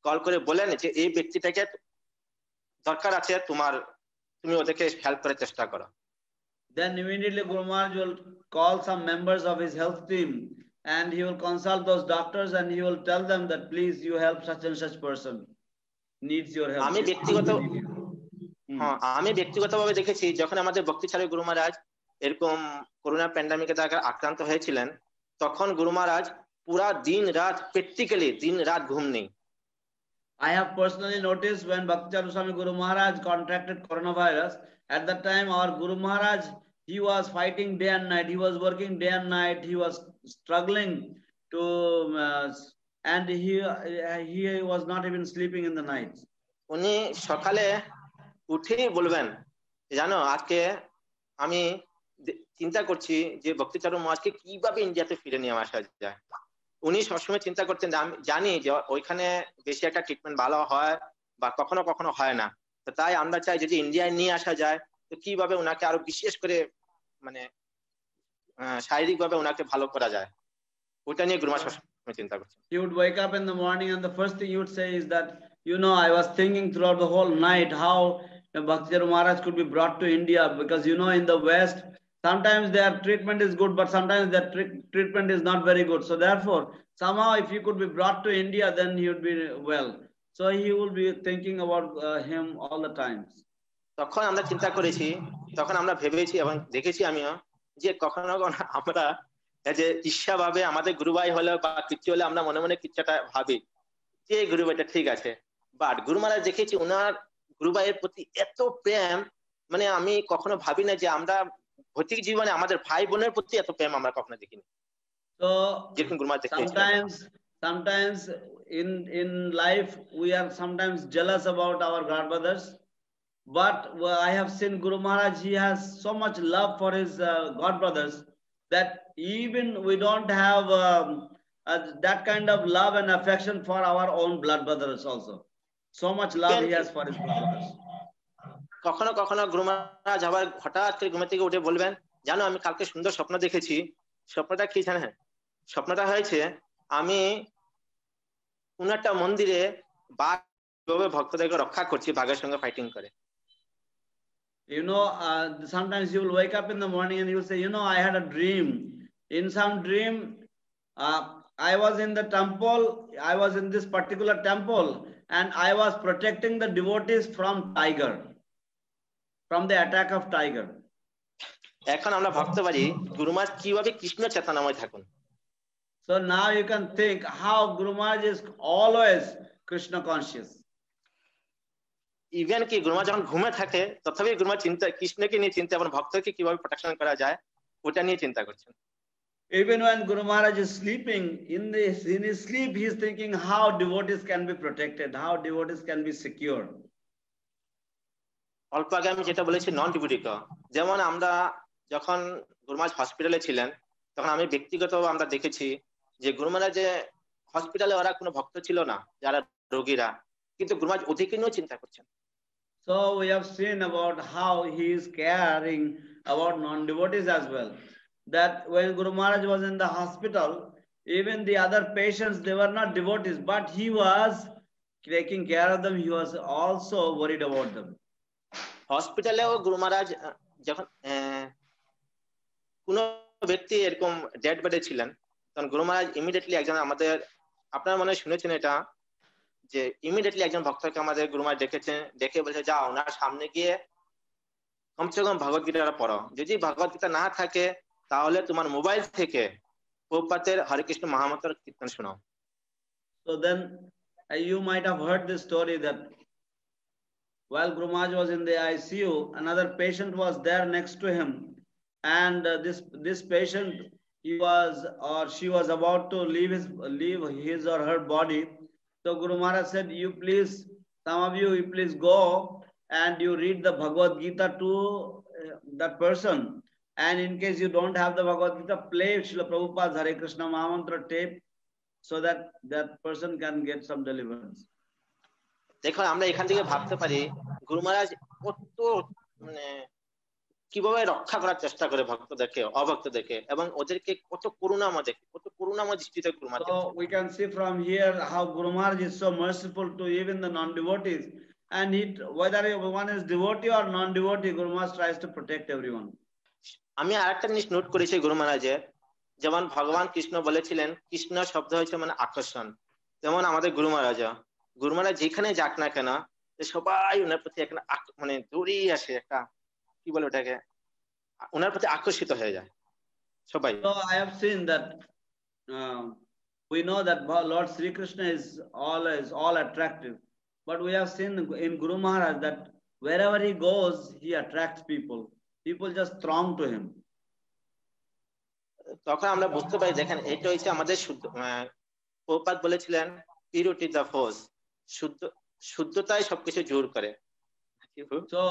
কল করে বলেন যে এই ব্যক্তিটাকে দরকার আছে তুমি ওদেরকে হেল্প করার চেষ্টা করো। Then immediately Guru Maharaj will call some members of his health team and he will consult those doctors and he will tell them that please you help such and such person needs your help. আমি ব্যক্তিগতভাবে দেখেছি যখন আমাদের ভক্তিচারী গুরু মহারাজ এরকম corona প্যান্ডেমিকে দ্বারা আক্রান্ত হয়েছিলেন তখন গুরু মহারাজ পুরা দিন রাত প্র্যাকটিক্যালি দিন রাত ঘুম নেই। I have personally noticed when Bhakti Swami Guru Maharaj contracted coronavirus, at that time our Guru Maharaj, he was fighting day and night, he was working day and night, he was struggling to and he was not even sleeping in the nights. উনি সকালে উঠেই বলবেন জানো আজকে আমি চিন্তা করছি যে ভক্তিচারু মহারাজকে কিভাবে ইন্ডিয়াতে ফিরে নিয়ে আসা যায়। উনি সবসময় চিন্তা করতেন আমি জানি যে ওইখানে বেশি একটা ট্রিটমেন্ট ভালো হয় বা কখনো কখনো হয় না, তো তাই আমরা চাই যদি ইন্ডিয়ায় নিয়ে আসা যায় তো কিভাবে ওনাকে আরো বিশেষ করে মানে শারীরিক ভাবে ওনাকে ভালো করা যায় ওটা নিয়ে গুরু মহারাজ সবসময় চিন্তা করছেন। He would wake up in the morning and the first thing he would say is that I was thinking throughout the whole night how Bhakti Maharaj could be brought to India, because in the West sometimes their treatment is good but sometimes their treatment is not very good, so therefore somehow if he could be brought to India then he would be well, so he will be thinking about him all the times. তখন আমরা চিন্তা করেছি, তখন আমরা ভেবেছি এবং দেখেছি আমিও যে কখনো কখনো আমরা যে ইচ্ছা ভাবে আমাদের গুরুভাই হলে বা কিছু হলে আমরা মনে মনে কিছুটা ভাবি যে গুরুভাইটা ঠিক আছে, বাট গুরু মহারাজ দেখেছি ওনার গুরুভাইয়ের প্রতি এত প্রেম, মানে আমি কখনো ভাবি না যে আমরা ভৌতিক জীবনে আমাদের ভাই বোনের প্রতি এত প্রেম আমরা কখনো দেখিনি। So sometimes in life we are sometimes jealous about our godbrothers, but I have seen Guru Maharaj, he has so much love for his godbrothers that even we don't have that kind of love and affection for our own blood brothers also. So much love he has for his blood brothers. কখনো কখনো গুরু মহারাজ আবার হঠাৎ করে ঘুম থেকে উঠে বলবেন জানো আমি কালকে সুন্দর স্বপ্ন দেখেছি। স্বপ্নটা কি জানেন? স্বপ্নটা হয়েছে আমি কোন একটা মন্দিরে বাঘ ভক্তদেরকে রক্ষা করছি, বাঘের সঙ্গে ফাইটিং করে। Sometimes you will wake up in the morning and you will say, I had a dream. In some dream, I was in the temple, I was in this particular temple, and I was protecting the devotees from tiger, from the attack of tiger. এখন আমরা ভাবতে পারি গুরু মহারাজ কিভাবে কৃষ্ণ চেতনাময় থাকুন। So now you can think how Guru Maharaj is always Krishna conscious. Even কি গুরু মহারাজ যখন ঘুমে থাকে তথাপি গুরু মহারাজ চিন্তা কৃষ্ণকে নিয়ে চিন্তা এবং ভক্তকে কিভাবে প্রোটেকশন করা যায় ওটা নিয়ে চিন্তা করছেন। Even when Guru Maharaj is sleeping, in his sleep he is thinking how devotees can be protected, how devotees can be secured. অল্প আগে আমি যেটা বলেছি নন ডিভোটিক, যেমন আমরা যখন গুরু মহারাজ হসপিটালে ছিলেন তখন আমি ব্যক্তিগতভাবে আমরা দেখেছি যে গুরু মহারাজ হসপিটালে ওরা কোনো ভক্ত ছিল না যারা রোগীরা, কিন্তু গুরু মহারাজ ওদেরকে নিয়েও চিন্তা করছেন। So we have seen about how he is caring about non-devotees as well. That when Guru Maharaj was in the hospital, even the other patients, they were not devotees, but he was taking care of them. He was also worried about them. হসপিটালেও গুরু মহারাজ যখন কোন ব্যক্তি এরকম dead বেডে ছিলেন তখন গুরু মহারাজ immediately একজন আমাদের, আপনারা মনে হয় শুনেছেন এটা, যে ইমিডিয়েটলি একজন ভক্তকে আমাদের গুরু মহারাজ ডেকে বলেছে যাও ওনার সামনে গিয়ে কমসে কম ভগবত গীতাটা পড়ো, যদি ভগবত গীতা না থাকে তাহলে তোমার মোবাইল থেকে প্রভুপাদের হরে কৃষ্ণ মহামন্ত্র কীর্তন শোনাও। So then you might have heard this story that while Guru Maharaj was in the ICU, another patient was there next to him, and this patient, he was or she was about to leave his or her body. So Guru Maharaj said, "You please, some of you please go and you read the Bhagavad Gita to that person. And in case you don't have the Bhagavad Gita, play Srila Prabhupada's Hare Krishna Mahamantra tape so that that person can get some deliverance." দেখো আমরা এখান থেকে ভাবতে পারি গুরু মহারাজ কত মানে কিভাবে রক্ষা করার চেষ্টা করে ভক্তদেরকে অভক্তদেরকে এবং ওদেরকে কত করুণাময় দেখে কত করুণাময় দৃষ্টিতে গুরু মহারাজ So we can see from here how Guru Maharaj is so merciful to even the non-devotees, and whether one is devotee or non-devotee, Guru Maharaj tries to protect everyone. আমি আরেকটা জিনিস নোট করেছি গুরু মহারাজের, যেমন ভগবান কৃষ্ণ বলেছিলেন কৃষ্ণ শব্দ হচ্ছে মানে আকর্ষণ, যেমন আমাদের গুরু মহারাজ যেখানে যাক না কেন সবাই ওনার প্রতি একটা মানে দৌড়িয়ে আসে, একটা কি বলে ওটাকে, ওনার প্রতি আকর্ষিত হয়ে যায় সবাই। So I have seen that we know that Lord Sri Krishna is all attractive, but we have seen in Guru Maharaj that wherever he goes, he attracts people. People just throng to him. তখন আমরা বুঝতে পারি, দেখেন এটা হচ্ছে আমাদের প্রভুপাদ বলেছিলেন purity the force, শুদ্ধতাই সবকিছু জোর করে। So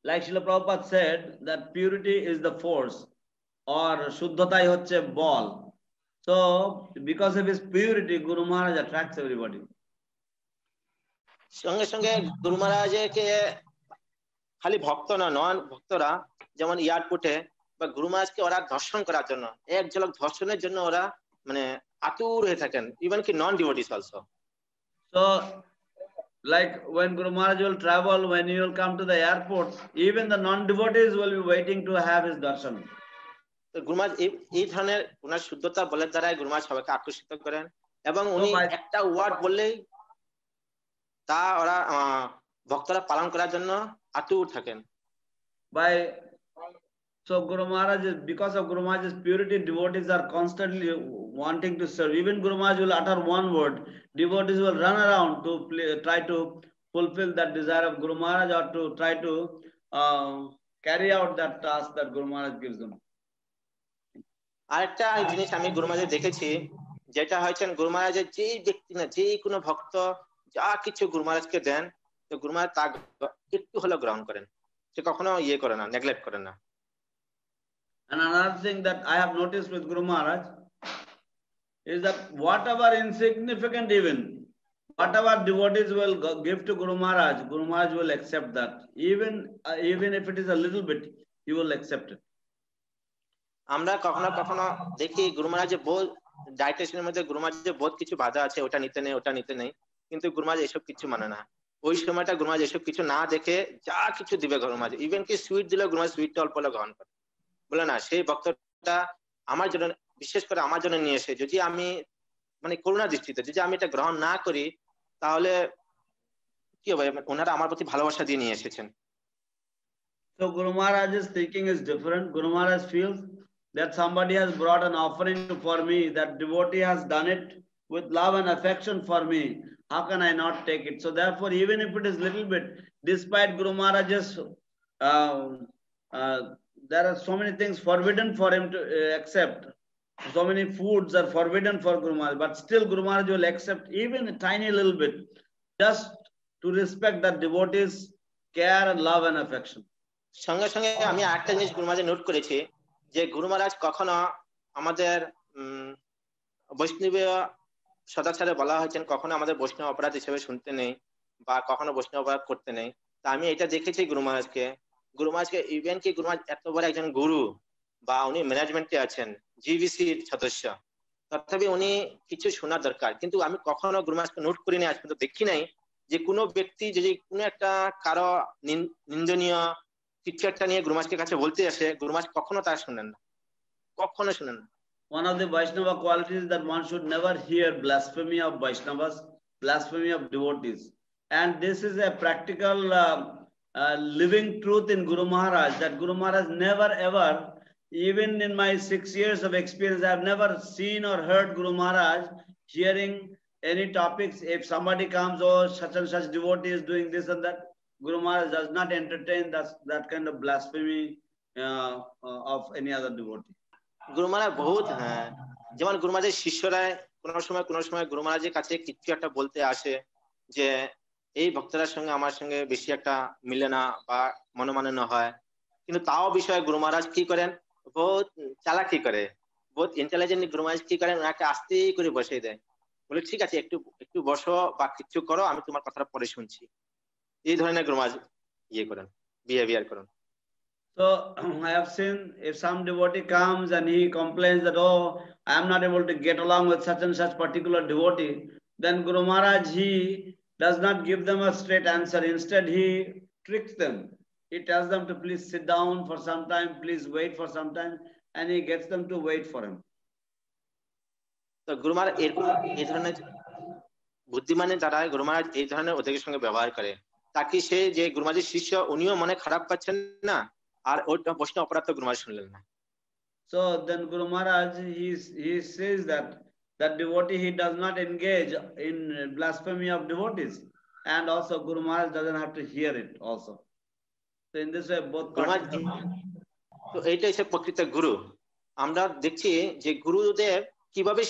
like Srila Prabhupada said that purity is the force, or shuddhatai hocche ball. So because of his purity, Guru Maharaj attracts everybody. সঙ্গে সঙ্গে গুরু মহারাজকে খালি ভক্ত না, নন ভক্তরা যেমন এয়ারপোর্টে বা গুরু মহারাজকে ওরা দর্শন করার জন্য, এক ঝলক দর্শনের জন্য ওরা মানে আতুর হয়ে থাকেন, ইভেন কি non devotees also. So like when Guru Maharaj will travel, when he will come to the airport, even the non-devotees will be waiting to have his darshan. গুরু মহারাজ এই ধরনের ওনার শুদ্ধতা বলে দ্বারাই গুরু মহারাজ সবাইকে আকর্ষিত করেন, এবং উনি একটা ওয়ার্ড বললেই তা ওরা ভক্তরা পালন করার জন্য আতুর থাকেন। So Guru Maharaj, because of Guru Maharaj's purity, devotees are constantly wanting to serve. Even Guru Maharaj will utter one word, devotees will run around to try to fulfill that desire of Guru Maharaj, or to try to carry out that task that Guru Maharaj gives them. আরেকটা জিনিস আমি গুরু মহারাজের দেখেছি, যেটা হয়েছে গুরু মহারাজের যে ব্যক্তি না, যে কোনো ভক্ত যা কিছু গুরু মহারাজকে দেন, তো গুরু মহারাজ তা একটু হলেও গ্রহণ করেন, সে কখনো ইয়ে করে না, নেগলেক্ট করেন না। And another thing that I have noticed with Guru Maharaj is that whatever insignificant, even whatever devotees will give to Guru Maharaj will accept that. Even if it is a little bit, he will accept it. আমরা কখনো কখনো দেখি গুরু মহারাজের বহু ডাইটেশনের মধ্যে গুরু মহারাজের বহুত কিছু বাধা আছে, ওটা নিতে নেই ওটা নিতে নেই, কিন্তু গুরু মহারাজ এসব কিছু মানে না। ওই সময়টা গুরু মহারাজ এসব কিছু না দেখে যা কিছু দিবে গুরু মহারাজ, ইভেন কি সুইট দিলে গুরু মহারাজ সুইটটা অল্প গ্রহণ করে, বলে না সেই ভক্তটা আমার জন্য, বিশেষ করে আমার জন্য নিয়ে এসে যদি আমি মানে করুণা দৃষ্টিতে যদি আমি এটা গ্রহণ না করি, তাহলে কি হবে, ওনারা আমার প্রতি ভালোবাসা দিয়ে নিয়ে এসেছেন। So Guru Maharaj's thinking is different. Guru Maharaj feels that somebody has brought an offering for me, that devotee has done it with love and affection for me. How can I not take it? So therefore, even if it is little bit, despite Guru Maharaj's there are so many things forbidden for him to accept. So many foods are forbidden for Guru Maharaj, but still Guru Maharaj will accept even a tiny little bit, just to respect that devotees' care and love and affection. সঙ্গে সঙ্গে আমি আরেকটা জিনিস গুরু মহারাজ note করেছি, যে গুরু মহারাজ কখনো আমাদের বৈষ্ণবীয় সদাচারে বলা হয়েছেন কখনো আমাদের বৈষ্ণব অপরাধ হিসেবে শুনতে নেই বা কখনো বৈষ্ণব অপরাধ করতে নেই। তা আমি এটা দেখেছি গুরু মহারাজকে ইভেন কি গুরু মহারাজ এত বড় একজন গুরু বা উনি ম্যানেজমেন্টে আছেন, জিভিসির সদস্য, তথাপি উনি কিছু শোনা দরকার, কিন্তু আমি কখনো গুরু মহারাজকে নোট করিনি, আজ পর্যন্ত দেখি নাই যে কোনো ব্যক্তি যদি কোনো একটা কারো নিন্দনীয় কিছু একটা নিয়ে গুরু মহারাজের কাছে বলতে আসে, গুরু মহারাজ কখনো তা শুনেন না, কখনো শুনেন না। One of the Vaishnava qualities that one should never hear blasphemy of Vaishnavas, blasphemy of devotees. And this is a practical living truth in Guru Maharaj, that Guru Maharaj never ever Even in my 6 years of experience, I've never seen or heard Guru Maharaj hearing any topics. If somebody comes, oh, such and such devotee is doing this and that, Guru Maharaj does not entertain that kind of blasphemy of any other devotee. গুরু মহারাজ বহুত, হ্যাঁ, যেমন গুরু মহারাজের শিষ্যরা কোনো সময় গুরু মহারাজের কাছে কিছু একটা বলতে আসে যে এই ভক্তদের সঙ্গে আমার সঙ্গে বেশি একটা মিলে না বা মনোমালিন্য হয়, কিন্তু তাও বিষয়ে গুরু মহারাজ কি করেন, বহুত চালাকি করে, বহুত ইন্টেলিজেন্ট গুরু মহারাজ কি করেন, ওনাকে আস্তে করে বসিয়ে দেয়, বলে ঠিক আছে একটু বসো বা কিছু করো, আমি তোমার কথাটা পরে শুনছি। এই ধরনের গুরু মহারাজ ইয়ে করেন, বিহেভিয়ার করেন। So I have seen if some devotee comes and he complains that, oh, I am not able to get along with such and such particular devotee, then Guru Maharaj, he does not give them a straight answer. Instead, he tricks them. He tells them to please sit down for some time, please wait for some time, and he gets them to wait for him. তো গুরু মহারাজ এই ধরনের বুদ্ধিমানের দ্বারা গুরু মহারাজ এই ধরনের ওদের সঙ্গে ব্যবহার করে, তাকে সে যে গুরু মহারাজের শিষ্য উনিও মনে খারাপ পাচ্ছেন না, আর ওইটা প্রশ্ন অপরাধ গুরু মহারাজ শুনলেন না। So then Guru Maharaj, he says that devotee, he does not engage in blasphemy of devotees, and also Guru Maharaj doesn't have to hear it also. So in this way, both parties. তো এইটাই হচ্ছে প্রকৃত গুরু। আমরা দেখছি যে গুরুদেব কিভাবে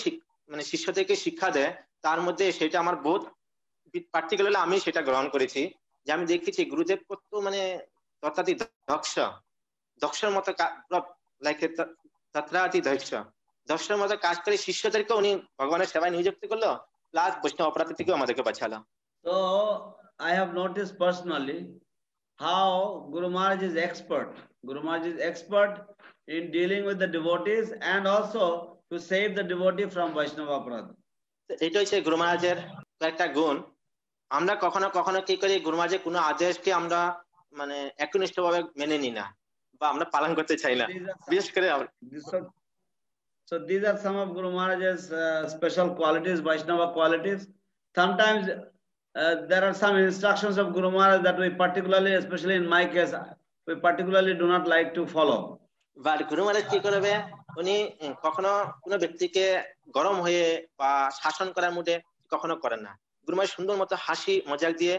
মানে শিষ্যদেরকে শিক্ষা দেয়, তার মধ্যে সেটা আমার বহুত পার্টিকুলারলি আমি সেটা গ্রহণ করেছি, যে আমি দেখেছি গুরুদেব কত মানে তথাতীত দক্ষের মতো দক্ষের মতো কাজ করে শিষ্যদেরকে উনি ভগবানের সেবায় নিযুক্ত করলো, প্লাস বৈষ্ণব অপরাধ থেকে আমাদেরকে বাঁচালো। So I have noticed personally how Guru Maharaj is expert. Guru Maharaj is expert in dealing with the devotees and also to save the devotee from Vaishnava Aparadha. এটা হচ্ছে গুরু মহারাজের একটা গুণ। আমরা কখনো কখনো কি করি, গুরু মহারাজের কোনো আদেশকে আমরা মানে একনিষ্ঠভাবে মেনে নিই না বা আমরা পালন করতে চাই না, বিশেষ করে। So these are some of Guru Maharaj's special qualities, Vaishnava qualities. Sometimes there are some instructions of Guru Maharaj that we particularly, especially in my case, we particularly do not like to follow. But Guru Maharaj কি করবে, উনি কখনো কোনো ব্যক্তিকে গরম হয়ে বা শাসন করার মুডে কখনো করেন না। গুরু মহারাজ সুন্দর মতো হাসি মজাক দিয়ে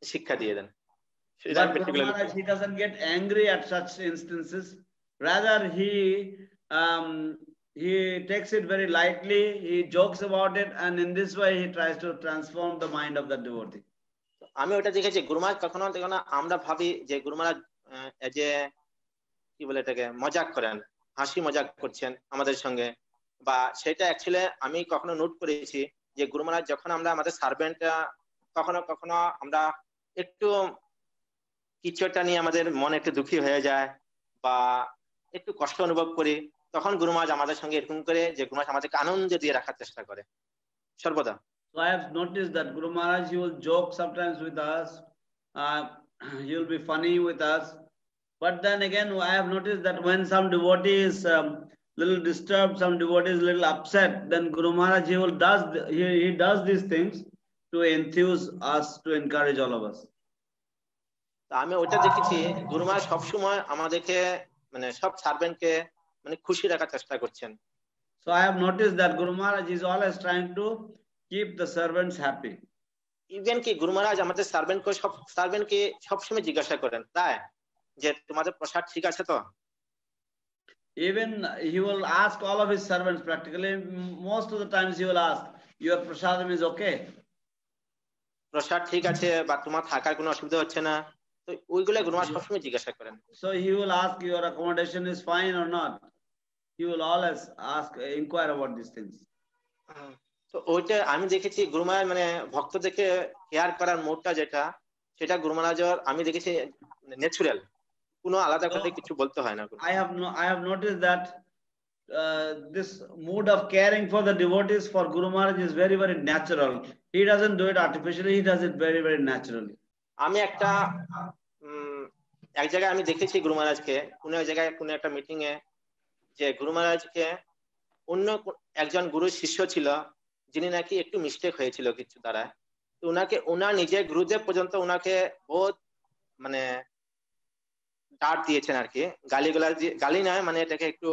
শিক্ষা দিয়ে দেন। But Guru Maharaj, he doesn't get angry at such instances. Rather, he takes it very lightly. He jokes about it, and in this way, he tries to transform the mind of the devotee. আমি ওটা দেখেছি, গুরু মহারাজ কখনো আমরা ভাবি যে গুরু মহারাজ যে কি বলে এটাকে মজাক করেন, হাসি মজাক করছেন আমাদের সঙ্গে, বা সেটা অ্যাকচুয়ালি আমি কখনো নোট করেছি যে গুরু মহারাজ যখন আমরা আমাদের সার্ভেন্টরা কখনো আমরা একটু কিছু একটা নিয়ে আমাদের মনে একটু দুঃখী হয়ে যায় বা একটু কষ্ট অনুভব করি, তখন গুরু মহারাজ আমাদের সঙ্গে এরকম করে যে গুরু মহারাজ আমাদেরকে আনন্দ দিয়ে রাখার চেষ্টা করে সর্বদা। So I have noticed that Guru Maharaj, he will joke sometimes with us. He will be funny with us. But then again, I have noticed that when some devotee is little disturbed, some devotee is little upset, then Guru Maharaj, he does these things to enthuse us, to encourage all of us. আমি ওটা দেখেছি, গুরু মহারাজ সবসময় আমাদেরকে মানে সব সার্ভেন্টকে মানে খুশি রাখার চেষ্টা করছেন। So I have noticed that Guru Maharaj is always trying to keep the servants happy. Even কি গুরু মহারাজ আমাদের সার্ভেন্টকে সবসময় জিজ্ঞাসা করেন তাই যে তোমাদের প্রসাদ ঠিক আছে তো। Even he will ask all of his servants practically, most of the times he will ask, your prasadam is okay? প্রসাদ ঠিক আছে বা তোমার থাকার কোনো অসুবিধা হচ্ছে না, তো ওইগুলো গুরু মহারাজ সবসময় জিজ্ঞাসা করেন। So he will ask, your accommodation is fine or not? He will always inquire about these things. তো ওইটা আমি দেখেছি গুরু মহারাজ মানে ভক্তদেরকে কেয়ার করার মোডটা যেটা, সেটা গুরু মহারাজের আমি দেখেছি ন্যাচুরাল, কোনো আলাদা করে কিছু বলতে হয় না। I have noticed that this mood of caring for the devotees for Guru Maharaj is very, very natural. He doesn't do it artificially, he does it very, very naturally. আমি এক জায়গায় আমি দেখেছি গুরু মহারাজকে, কোনো এক জায়গায় কোনো একটা মিটিং এ, যে গুরু মহারাজকে অন্য একজন গুরু শিষ্য ছিল যিনি নাকি একটু মিস্টেক হয়েছিল কিছু দ্বারা, তো ওনার নিজের গুরুদেব পর্যন্ত ওনাকে বহুত মানে টার দিয়েছেন আর কি, গালি নয়, মানে এটাকে একটু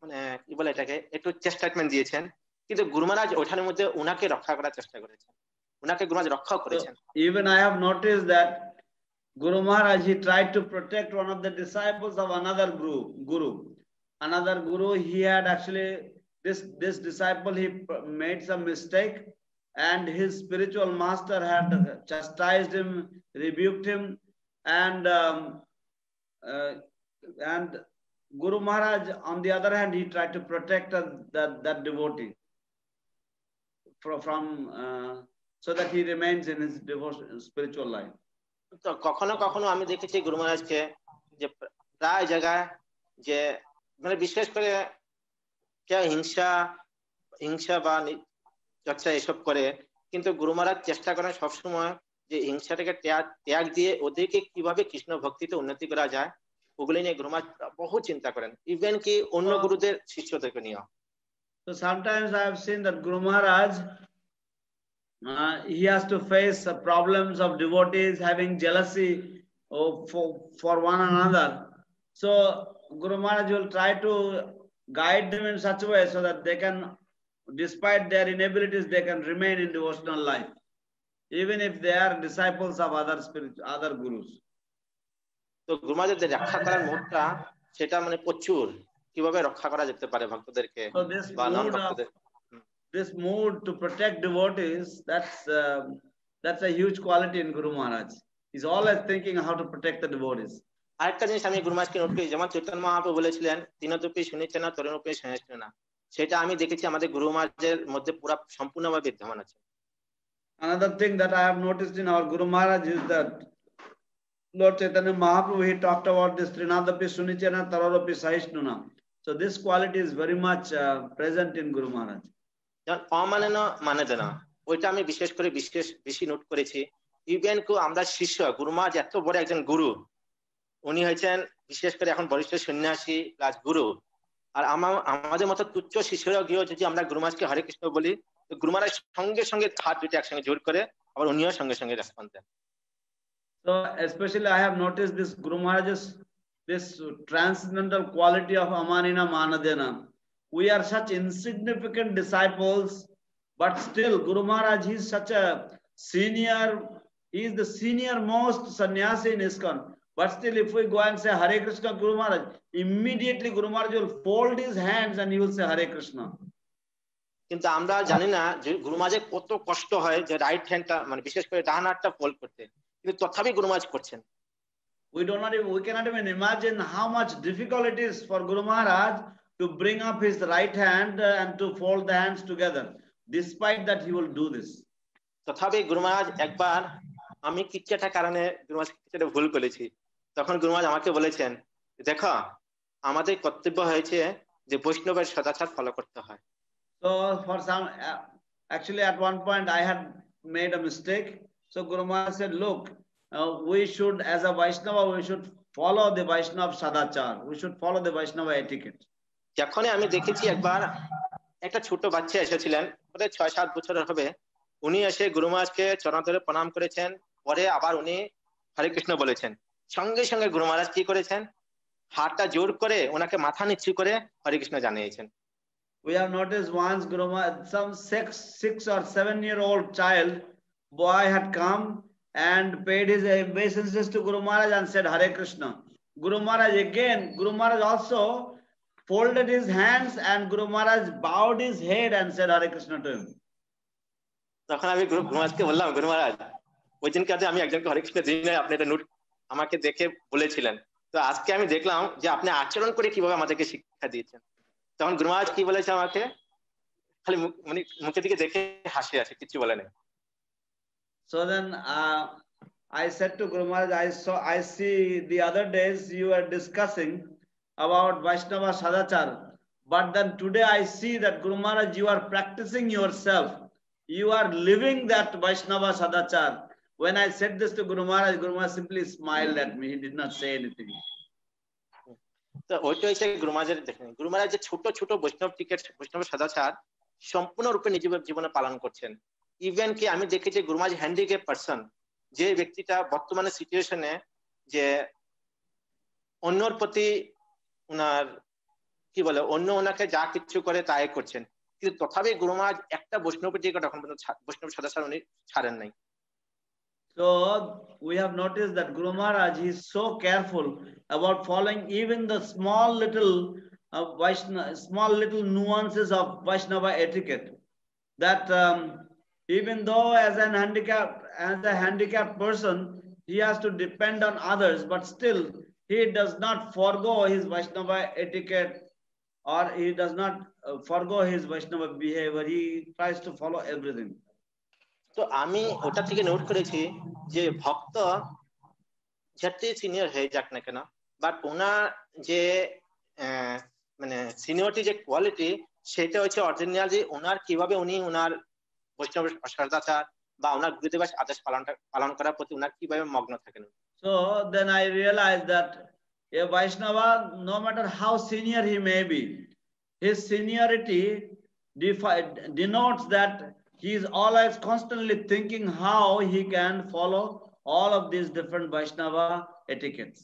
মানে কি বলে এটাকে একটু চেষ্টাটমেন্ট দিয়েছেন, কিন্তু গুরু মহারাজ ওঠানের মধ্যে উনাকে রক্ষা করার চেষ্টা করেছেন, উনাকে গুরু মহারাজ রক্ষাও করেছেন। Even I have noticed that Guru Maharaj, he tried to protect one of the disciples of another guru. Another guru, he had actually, this disciple, he made some mistake, and his spiritual master had chastised him, rebuked him, and Guru Maharaj, on the other hand, he tried to protect that devotee from so that he remains in his devotion, spiritual life. তো কখনো কখনো আমি দেখেছি গুরু মহারাজকে যে প্রায় জায়গায় যে মানে বিশেষ করে কেউ হিংসা বা চর্চা এসব করে, কিন্তু গুরু মহারাজ চেষ্টা করেন সবসময় যে হিংসাটাকে ত্যাগ দিয়ে ওদেরকে কিভাবে কৃষ্ণ ভক্তিতে উন্নতি করা যায় ওগুলি নিয়ে গুরু মহারাজ বহু চিন্তা করেন, ইভেন কি অন্য গুরুদের শিষ্যদেরকে নিয়ে। So sometimes I have seen that Guru Maharaj, he has to face problems of devotees having jealousy for one another. So Guru Maharaj will try to guide them in such a way so that they can, despite their inabilities, they can remain in devotional life, even if they are disciples of other gurus. তো গুরু মহারাজের রক্ষা করার মোডটা সেটা মানে প্রচুর, কিভাবে রক্ষা করা যেতে পারে ভক্তদেরকে বা নন ভক্তদের। This mood to protect devotees, that's a huge quality in Guru Maharaj. He's always thinking how to protect the devotees. আরেকটা জিনিস আমি গুরু মহারাজকে নোট করি, যেমন চৈতন্য মহাপ্রভু বলেছিলেন তিনতপি শুনেছে না তরুণপি শুনেছে না, সেটা আমি দেখেছি আমাদের গুরু মহারাজের মধ্যে পুরো সম্পূর্ণভাবে বিদ্যমান আছে। Another thing that I have noticed in our Guru Maharaj is that Lord Chaitanya Mahaprabhu, he talked about this Trinadapi Sunichena Tararopi Sahishnuna. So this quality is very much present in Guru Maharaj. যেমন অমানেন মানে দেনা, ওইটা আমি বিশেষ করে বেশি note করেছি। Even কো আমরা শিষ্য, গুরু মহারাজ এত বড় একজন গুরু, উনি হয়েছেন বিশেষ করে এখন বরিষ্ঠ সন্ন্যাসী প্লাস গুরু, আর আমাদের মতো তুচ্ছ শিষ্যরা গিয়েও যদি আমরা গুরু মহারাজকে হরে কৃষ্ণ বলি, তো গুরু মহারাজ সঙ্গে সঙ্গে হাত দুটো একসঙ্গে জোর করে আবার উনিও সঙ্গে সঙ্গে রেসপন্স দেন। So especially I have noticed this Guru Maharaj's this transcendental quality of Amanina Manadena. We are such insignificant disciples, but still Guru Maharaj, he is such a senior, he is the senior most sannyasi in ISKCON. But still, if we go and say Hare Krishna Guru Maharaj, immediately Guru Maharaj will fold his hands and he will say Hare Krishna. কিন্তু আমরা জানি না যে গুরু মহারাজের কত কষ্ট হয় যে রাইট হ্যান্ডটা মানে বিশেষ করে ডান হাতটা ফোল্ড করতে, কিন্তু তথাপি গুরু মহারাজ করছেন। We cannot even imagine how much difficult it is for Guru Maharaj to bring up his right hand and to fold the hands together. Despite that, he will do this. তথাপি গুরু মহারাজ একবার, আমি কিছু একটা কারণে গুরু মহারাজ কিছুটা ভুল করেছি, তখন গুরু মহারাজ আমাকে বলেছেন, দেখো আমাদের কর্তব্য হয়েছে যে বৈষ্ণবের সদাচার ফলো করতে হয়। So for some, actually at one point I had made a mistake. So Guru Maharaj said, look, we should, as a Vaishnava, we should follow the Vaishnava Sadachar. We should follow the Vaishnava etiquette. যখনই আমি দেখেছি একবার একটা ছোট বাচ্চা এসেছিলেন, বোধহয় 6-7 বছরের হবে, উনি এসে গুরু মহারাজকে চরণ ধরে প্রণাম করেছেন, পরে আবার উনি হরে কৃষ্ণ বলেছেন, সঙ্গে সঙ্গে গুরু মহারাজ কি করেছেন, হাতটা জোর করে ওনাকে মাথা নিচু করে হরে কৃষ্ণ জানিয়েছেন। We have noticed once Guru Maharaj, some 6 or 7-year-old child boy had come and paid his obeisances to Guru Maharaj and said Hare Krishna. Guru Maharaj also folded his hands and Guru Maharaj bowed his head and said Hare Krishna to him. তখন আমি গুরু মহারাজকে বললাম, গুরু মহারাজ ওই দিনকে আমি একজনকে হরে কৃষ্ণ দিই নাই, আপনি এটা নোট আমাকে দেখে বলেছিলেন, তো আজকে আমি দেখলাম যে আপনি আচরণ করে কিভাবে আমাদেরকে শিক্ষা দিয়েছেন। তখন গুরু মহারাজ কি বলেছে আমাকে, খালি মানে মুখের দিকে দেখে হাসি আছে, কিছু বলে নাই। So then I said to Guru Maharaj, I see the other days you were discussing about Vaishnava Sadachar, but then today I see that Guru Maharaj, you are practicing yourself. You are living that Vaishnava Sadachar. When I said this to Guru Maharaj simply smiled at me. He did not say anything. তো ওইটা হচ্ছে গুরু মহারাজের দেখেন, গুরু মহারাজ যে ছোট ছোট বৈষ্ণব সদাচার সম্পূর্ণরূপে নিজের জীবনে পালন করছেন। ইভেন কি আমি দেখেছি গুরু মহারাজ হ্যান্ডিক্যাপ পারসন, যে ব্যক্তিটা বর্তমানে সিচুয়েশনে যে অন্যর প্রতি উনার কি বলে অন্য ওনাকে যা কিছু করে তাই করছেন, কিন্তু তথাপি গুরু মহারাজ একটা বৈষ্ণবের দিকে তখন পর্যন্ত বৈষ্ণব সদাচার উনি ছাড়েন নাই। So we have noticed that Guru Maharaj is so careful about following even the small little small little nuances of Vaishnava etiquette. That even though as a handicapped person, he has to depend on others, but still he does not forgo his Vaishnava etiquette, or he does not forgo his Vaishnava behavior. He tries to follow everything. তো আমি ওটা থেকে note করেছি যে ভক্ত যতই senior হয়ে যাক না কেন, বাট ওনার যে মানে সিনিয়রিটি যে কোয়ালিটি, সেটা হচ্ছে অরিজিনালি ওনার কিভাবে উনি ওনার বৈষ্ণব সদাচার বা ওনার গুরুদেবের আদেশ পালন করার প্রতি ওনার কিভাবে মগ্ন থাকেন। So then I realized that a Vaishnava, no matter how senior he may be, his seniority denotes that he is always constantly thinking how he can follow all of these different Vaishnava etiquettes.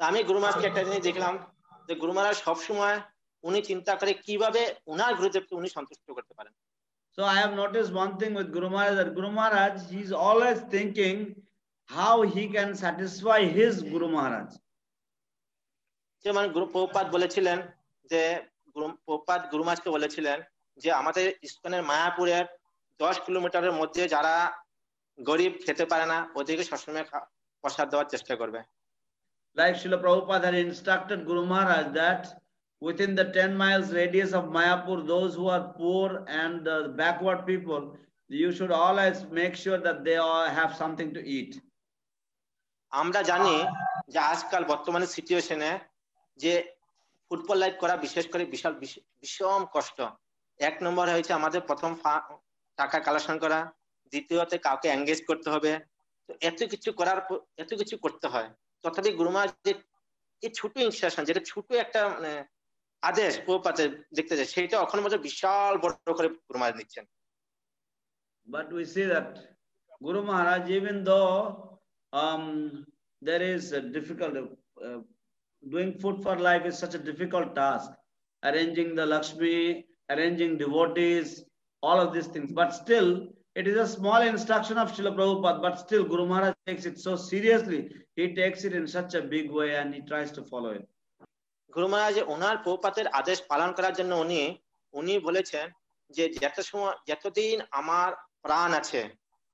আমি গুরু মহারাজকে একটা জিনিস দেখলাম যে গুরু মহারাজ সবসময় উনি চিন্তা করে কিভাবে ওনার গুরুদেবকে উনি সন্তুষ্ট করতে পারেন। So I have noticed one thing with Guru Maharaj, that Guru Maharaj, he is always thinking how he can satisfy his Guru Maharaj. যেমন প্রভুপাদ বলেছিলেন যে প্রভুপাদ গুরু মহারাজকে বলেছিলেন যে আমাদের ইস্কনের মায়াপুরের 10 কিলোমিটারের মধ্যে যারা গরিব খেতে পারে না ওদেরকে সবসময় প্রসাদ দেওয়ার চেষ্টা করবে। Like Srila Prabhupada had instructed Guru Maharaj that within the 10 miles radius of Mayapur, those who are poor and backward people, you should always make sure that they all have something to eat. আমরা জানি যে আজকাল বর্তমানে সিচুয়েশনে যে football light করা বিশেষ করে ভীষণ কষ্ট। এক নম্বর হয়েছে আমাদের প্রথম টাকা কালেকশন করা, দ্বিতীয়তে কাউকে এঙ্গেজ করতে হবে, তো এত কিছু করতে হয়। তথাপি গুরু মহারাজের এই ছোট ইনস্ট্রাকশন, যেটা ছোট একটা মানে আদেশ প্রভুপাদের দেখতে যায়, সেটা এখন মধ্যে বিশাল বড় করে গুরু মহারাজ নিচ্ছেন। But we see that Guru Maharaj, even though there is a difficult doing food for life is such a difficult task, arranging the Lakshmi, arranging devotees, all of these things, but still it is a small instruction of Srila Prabhupada, but still Guru Maharaj takes it so seriously. He takes it in such a big way and he tries to follow it. গুরু মহারাজ ওনার প্রভুপাদের আদেশ পালন করার জন্য উনি বলেছেন যে যতদিন আমার প্রাণ আছে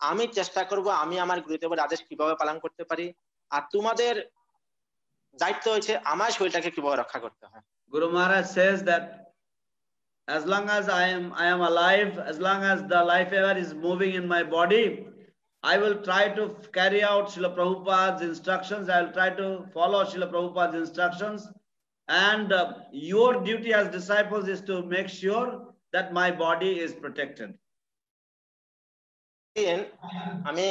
আমি চেষ্টা করব আমি আমার গুরুদেবের আদেশ কিভাবে পালন করতে পারি, আর তোমাদের দায়িত্ব হচ্ছে আমার শরীরটাকে কিভাবে রক্ষা করতে হয়। Guru Maharaj says that as long as I am alive, as long as the life air is moving in my body, I will try to carry out Srila Prabhupada's instructions. I will try to follow Srila Prabhupada's instructions. And your duty as disciples is to make sure that my body is protected. আমি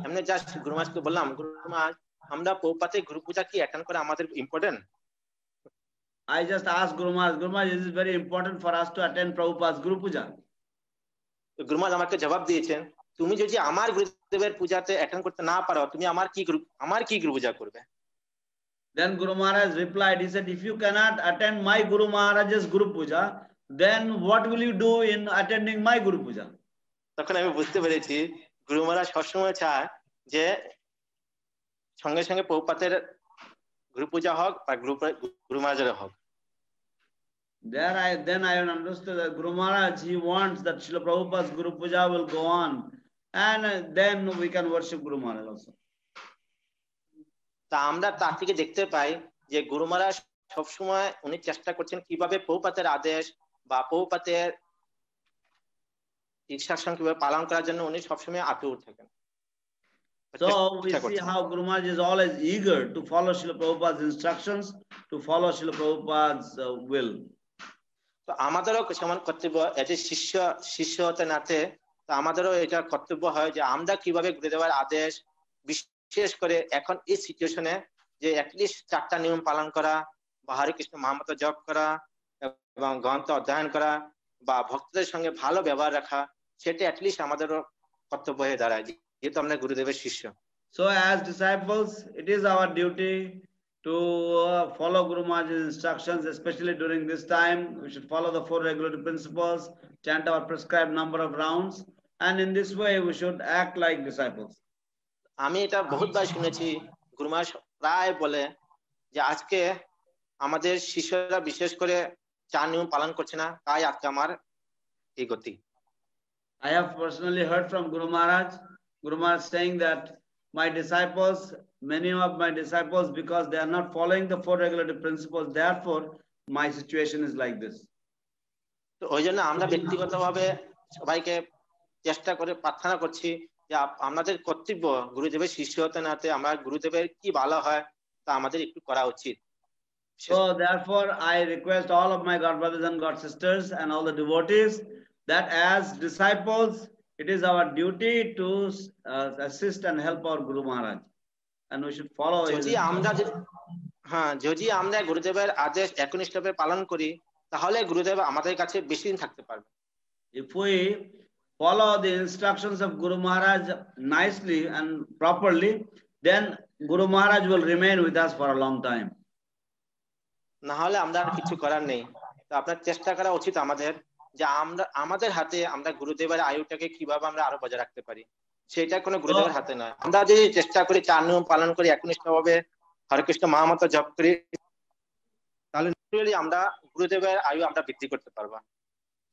এমনি just গুরু মহারাজকে বললাম, গুরু মহারাজ আমরা প্রভুপাদের গুরু পূজা কি attend করা আমাদের important? I just asked Guru Maharaj, is it very important for us to attend Prabhupada's Guru Puja? গুরু মহারাজ আমাকে জবাব দিয়েছেন, তুমি যদি আমার গুরুদেবের পূজাতে অ্যাটেন্ড করতে না পারো তুমি আমার কি গুরু পূজা করবে? Then Guru Maharaj replied, he said, if you cannot attend my Guru Maharaj's Guru Puja, then what will you do in attending my Guru Puja? তখন আমি বুঝতে পেরেছি গুরু মহারাজ সবসময় চায় যে সঙ্গে সঙ্গে প্রভুপাদের গুরু পূজা হোক বা গুরু মহারাজের হোক। Then I understood that Guru Maharaj, he wants that Srila Prabhupada's Guru Puja will go on, and then we can worship Guru Maharaj also. তা আমরা তার থেকে দেখতে পাই যে গুরু মহারাজ সবসময় উনি চেষ্টা করছেন কিভাবে প্রভুপাদের আদেশ বা প্রভুপাদের ইনস্ট্রাকশন কিভাবে পালন করার জন্য উনি সবসময় আতুর থাকেন। So we see how Guru Maharaj is always eager to follow Srila Prabhupada's instructions, to follow Srila Prabhupada's will. তো আমাদেরও সমান কর্তব্য, এটি শিষ্যতে নাতে আমাদেরও এটা কর্তব্য হয় যে আমরা কিভাবে গুরুদেবের আদেশ, বিশেষ করে এখন এই সিচুয়েশনে যে অ্যাটলিস্ট 4টা নিয়ম পালন করা বা হরে কৃষ্ণ মহামন্ত্র জপ করা এবং গ্রন্থ অধ্যয়ন করা বা ভক্তদের সঙ্গে ভালো ব্যবহার রাখা, সেটা অ্যাটলিস্ট আমাদেরও কর্তব্য হয়ে দাঁড়ায় যেহেতু আমরা গুরুদেবের শিষ্য। So as disciples, it is our duty to follow Guru Maharaj's instructions, especially during this time. We should follow the 4 regulative principles, chant our prescribed number of rounds, and in this way we should act like disciples. আমি এটা বহুতবার শুনেছি, গুরু মহারাজ প্রায় বলে যে আজকে আমাদের শিষ্যরা বিশেষ করে 4 নিয়ম পালন করছে না, তাই আজকে আমার এই গতি। I have personally heard from Guru Maharaj saying that my disciples, many of my disciples, because they are not following the 4 regulative principles, therefore my situation is like this. তো ওই জন্য আমরা ব্যক্তিগতভাবে সবাইকে চেষ্টা করে প্রার্থনা করছি যে আমাদের কর্তব্য গুরুদেবের শিষ্য হতে নাতে আমরা গুরুদেবের কি ভালো হয় তা আমাদের একটু করা উচিত। So therefore I request all of my God brothers and God sisters and all the devotees that as disciples it is our duty to assist and help our Guru Maharaj, and we should follow his যদি আমরা গুরুদেবের আদেশ একনিষ্ঠভাবে পালন করি তাহলে গুরুদেব আমাদের কাছে বেশি দিন থাকতে পারবে। If we follow the instructions of Guru Maharaj nicely and properly, then Guru Maharaj will remain with us for a long time. না হলে আমরা কিছু করার নেই। তো আপনার চেষ্টা করা উচিত আমাদের যে আমাদের হাতে আমরা গুরুদেবের আয়ুটাকে কিভাবে আমরা আরো বজায় রাখতে পারি, সেটা কোনো গুরুদেবের হাতে নয়। আমরা যদি চেষ্টা করি 4 নিয়ম পালন করি, একনিষ্ঠভাবে হরে কৃষ্ণ মহামন্ত্র জপ করি, তাহলে নিশ্চয়ই আমরা গুরুদেবের আয়ু আমরা বৃদ্ধি করতে পারবো।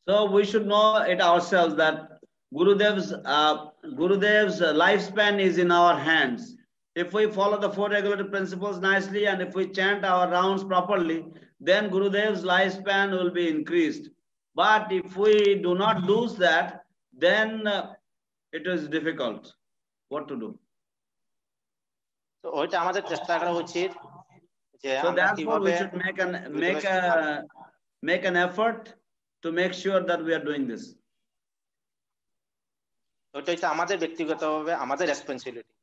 So we should know it ourselves that Gurudev's lifespan is in our hands. If we follow the 4 regulative principles nicely and if we chant our rounds properly, then Gurudev's lifespan will be increased. But if we do not do that, then it is difficult. What to do? তো ওইটা আমাদের চেষ্টা করা উচিত যে So আমরা therefore কিভাবে we should make an effort to make sure that we are doing this. ওইটা হচ্ছে আমাদের ব্যক্তিগতভাবে আমাদের responsibility.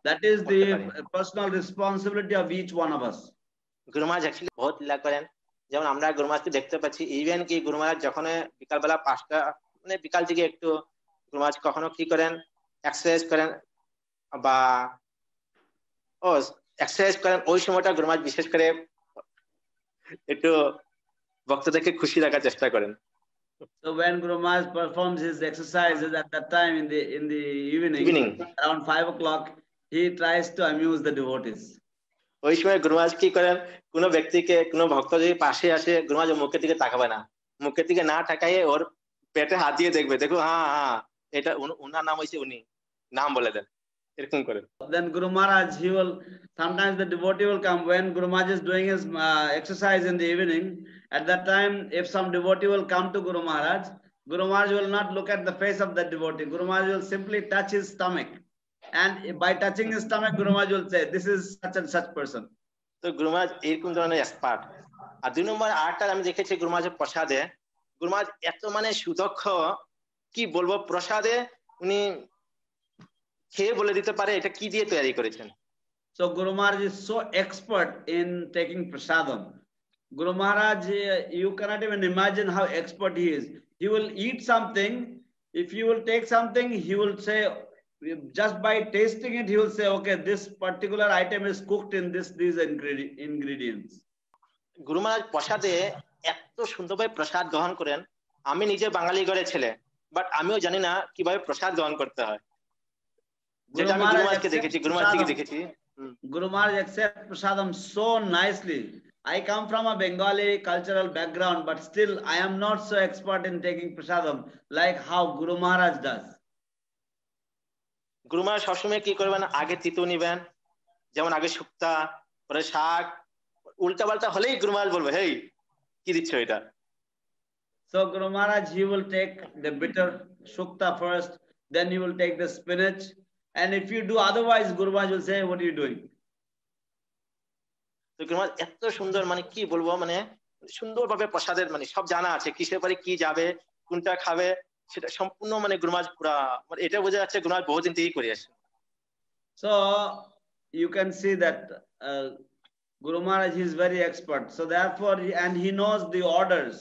That is the personal responsibility of each one of us. Guru Maharaj actually বহুত লীলা করেন, যেমন আমরা গুরু মহারাজকে দেখতে পাচ্ছি ইভেন কি গুরু মহারাজ যখন বিকালবেলা 5টা মানে বিকাল থেকে একটু গুরু মহারাজ কখনো কি করেন এক্সারসাইজ করেন বা এক্সারসাইজ করেন, ওই সময়টা গুরু মহারাজ বিশেষ করে একটু ভক্তদেরকে খুশি রাখার চেষ্টা করেন। So when Guru Maharaj performs his exercises at that time in the evening around 5 o'clock, he tries to amuse the devotees. ওই সময় গুরু মহারাজ কি করেন, কোন ব্যক্তিকে কোন ভক্ত যদি পাশে আসে গুরু মহারাজ মুখের দিকে তাকাবে না, মুখের দিকে না তাকাইয়ে ওর পেটে হাত দিয়ে দেখবে, দেখো হ্যাঁ এটা উনার নাম হইছে, উনি নাম বলে দেন, এরকম করে। Then Guru Maharaj, sometimes the devotee will come when Guru Maharaj is doing his exercise in the evening. At that time, if some devotee will come to Guru Maharaj will not look at the face of that devotee. Guru Maharaj will simply touch his stomach. And by touching his stomach, Guru Maharaj will say, this is such and such person. তো গুরু মহারাজ এরকম ধরনের expert. আর 2 নম্বর আরেকটা আমি দেখেছি গুরু মহারাজের প্রসাদে, গুরু মহারাজ এত মানে সুদক্ষ, কি বলবো, প্রসাদে উনি খেয়ে বলে দিতে পারে এটা কি দিয়ে তৈরি করেছেন। So Guru Maharaj is so expert in taking prasadam. Guru Maharaj, you cannot even imagine how expert he is. He will eat something. If you will take something, he will say, just by tasting it, he will say, okay, this particular item is cooked in these ingredients. গুরু মহারাজ প্রসাদে এত সুন্দরভাবে প্রসাদ গ্রহণ করেন। আমি নিজে বাঙালি ঘরের ছেলে, but আমিও জানি না কিভাবে প্রসাদ গ্রহণ করতে হয়, যেটা আমি গুরু মহারাজকে দেখেছি, গুরু মহারাজ থেকে দেখেছি। Guru Maharaj accepts prasadam so nicely. I come from a Bengali cultural background, but still I am not so expert in taking prasadam like how Guru Maharaj does. গুরু মহারাজ সবসময় কি করবেন, আগে তিতো নিবেন, যেমন আগে শুক্তা, পরে শাক, উল্টা পাল্টা হলেই গুরু মহারাজ বলবে, হেই কি দিচ্ছ এটা। So Guru Maharaj, he will take the bitter shukta first, then he will take the spinach, and if you do otherwise, Guru Maharaj will say, what are you doing? তো গুরু মহারাজ এত সুন্দর, মানে কি বলবো, মানে সুন্দরভাবে প্রসাদের মানে সব জানা আছে, কিসের পরে কি যাবে, কোনটা খাবে, সেটা সম্পূর্ণ মানে গুরু মহারাজ পুরা, মানে এটা বোঝা যাচ্ছে গুরু মহারাজ বহুদিন থেকেই করে আসেন। So you can see that Guru Maharaj is very expert. So therefore, and he knows the orders,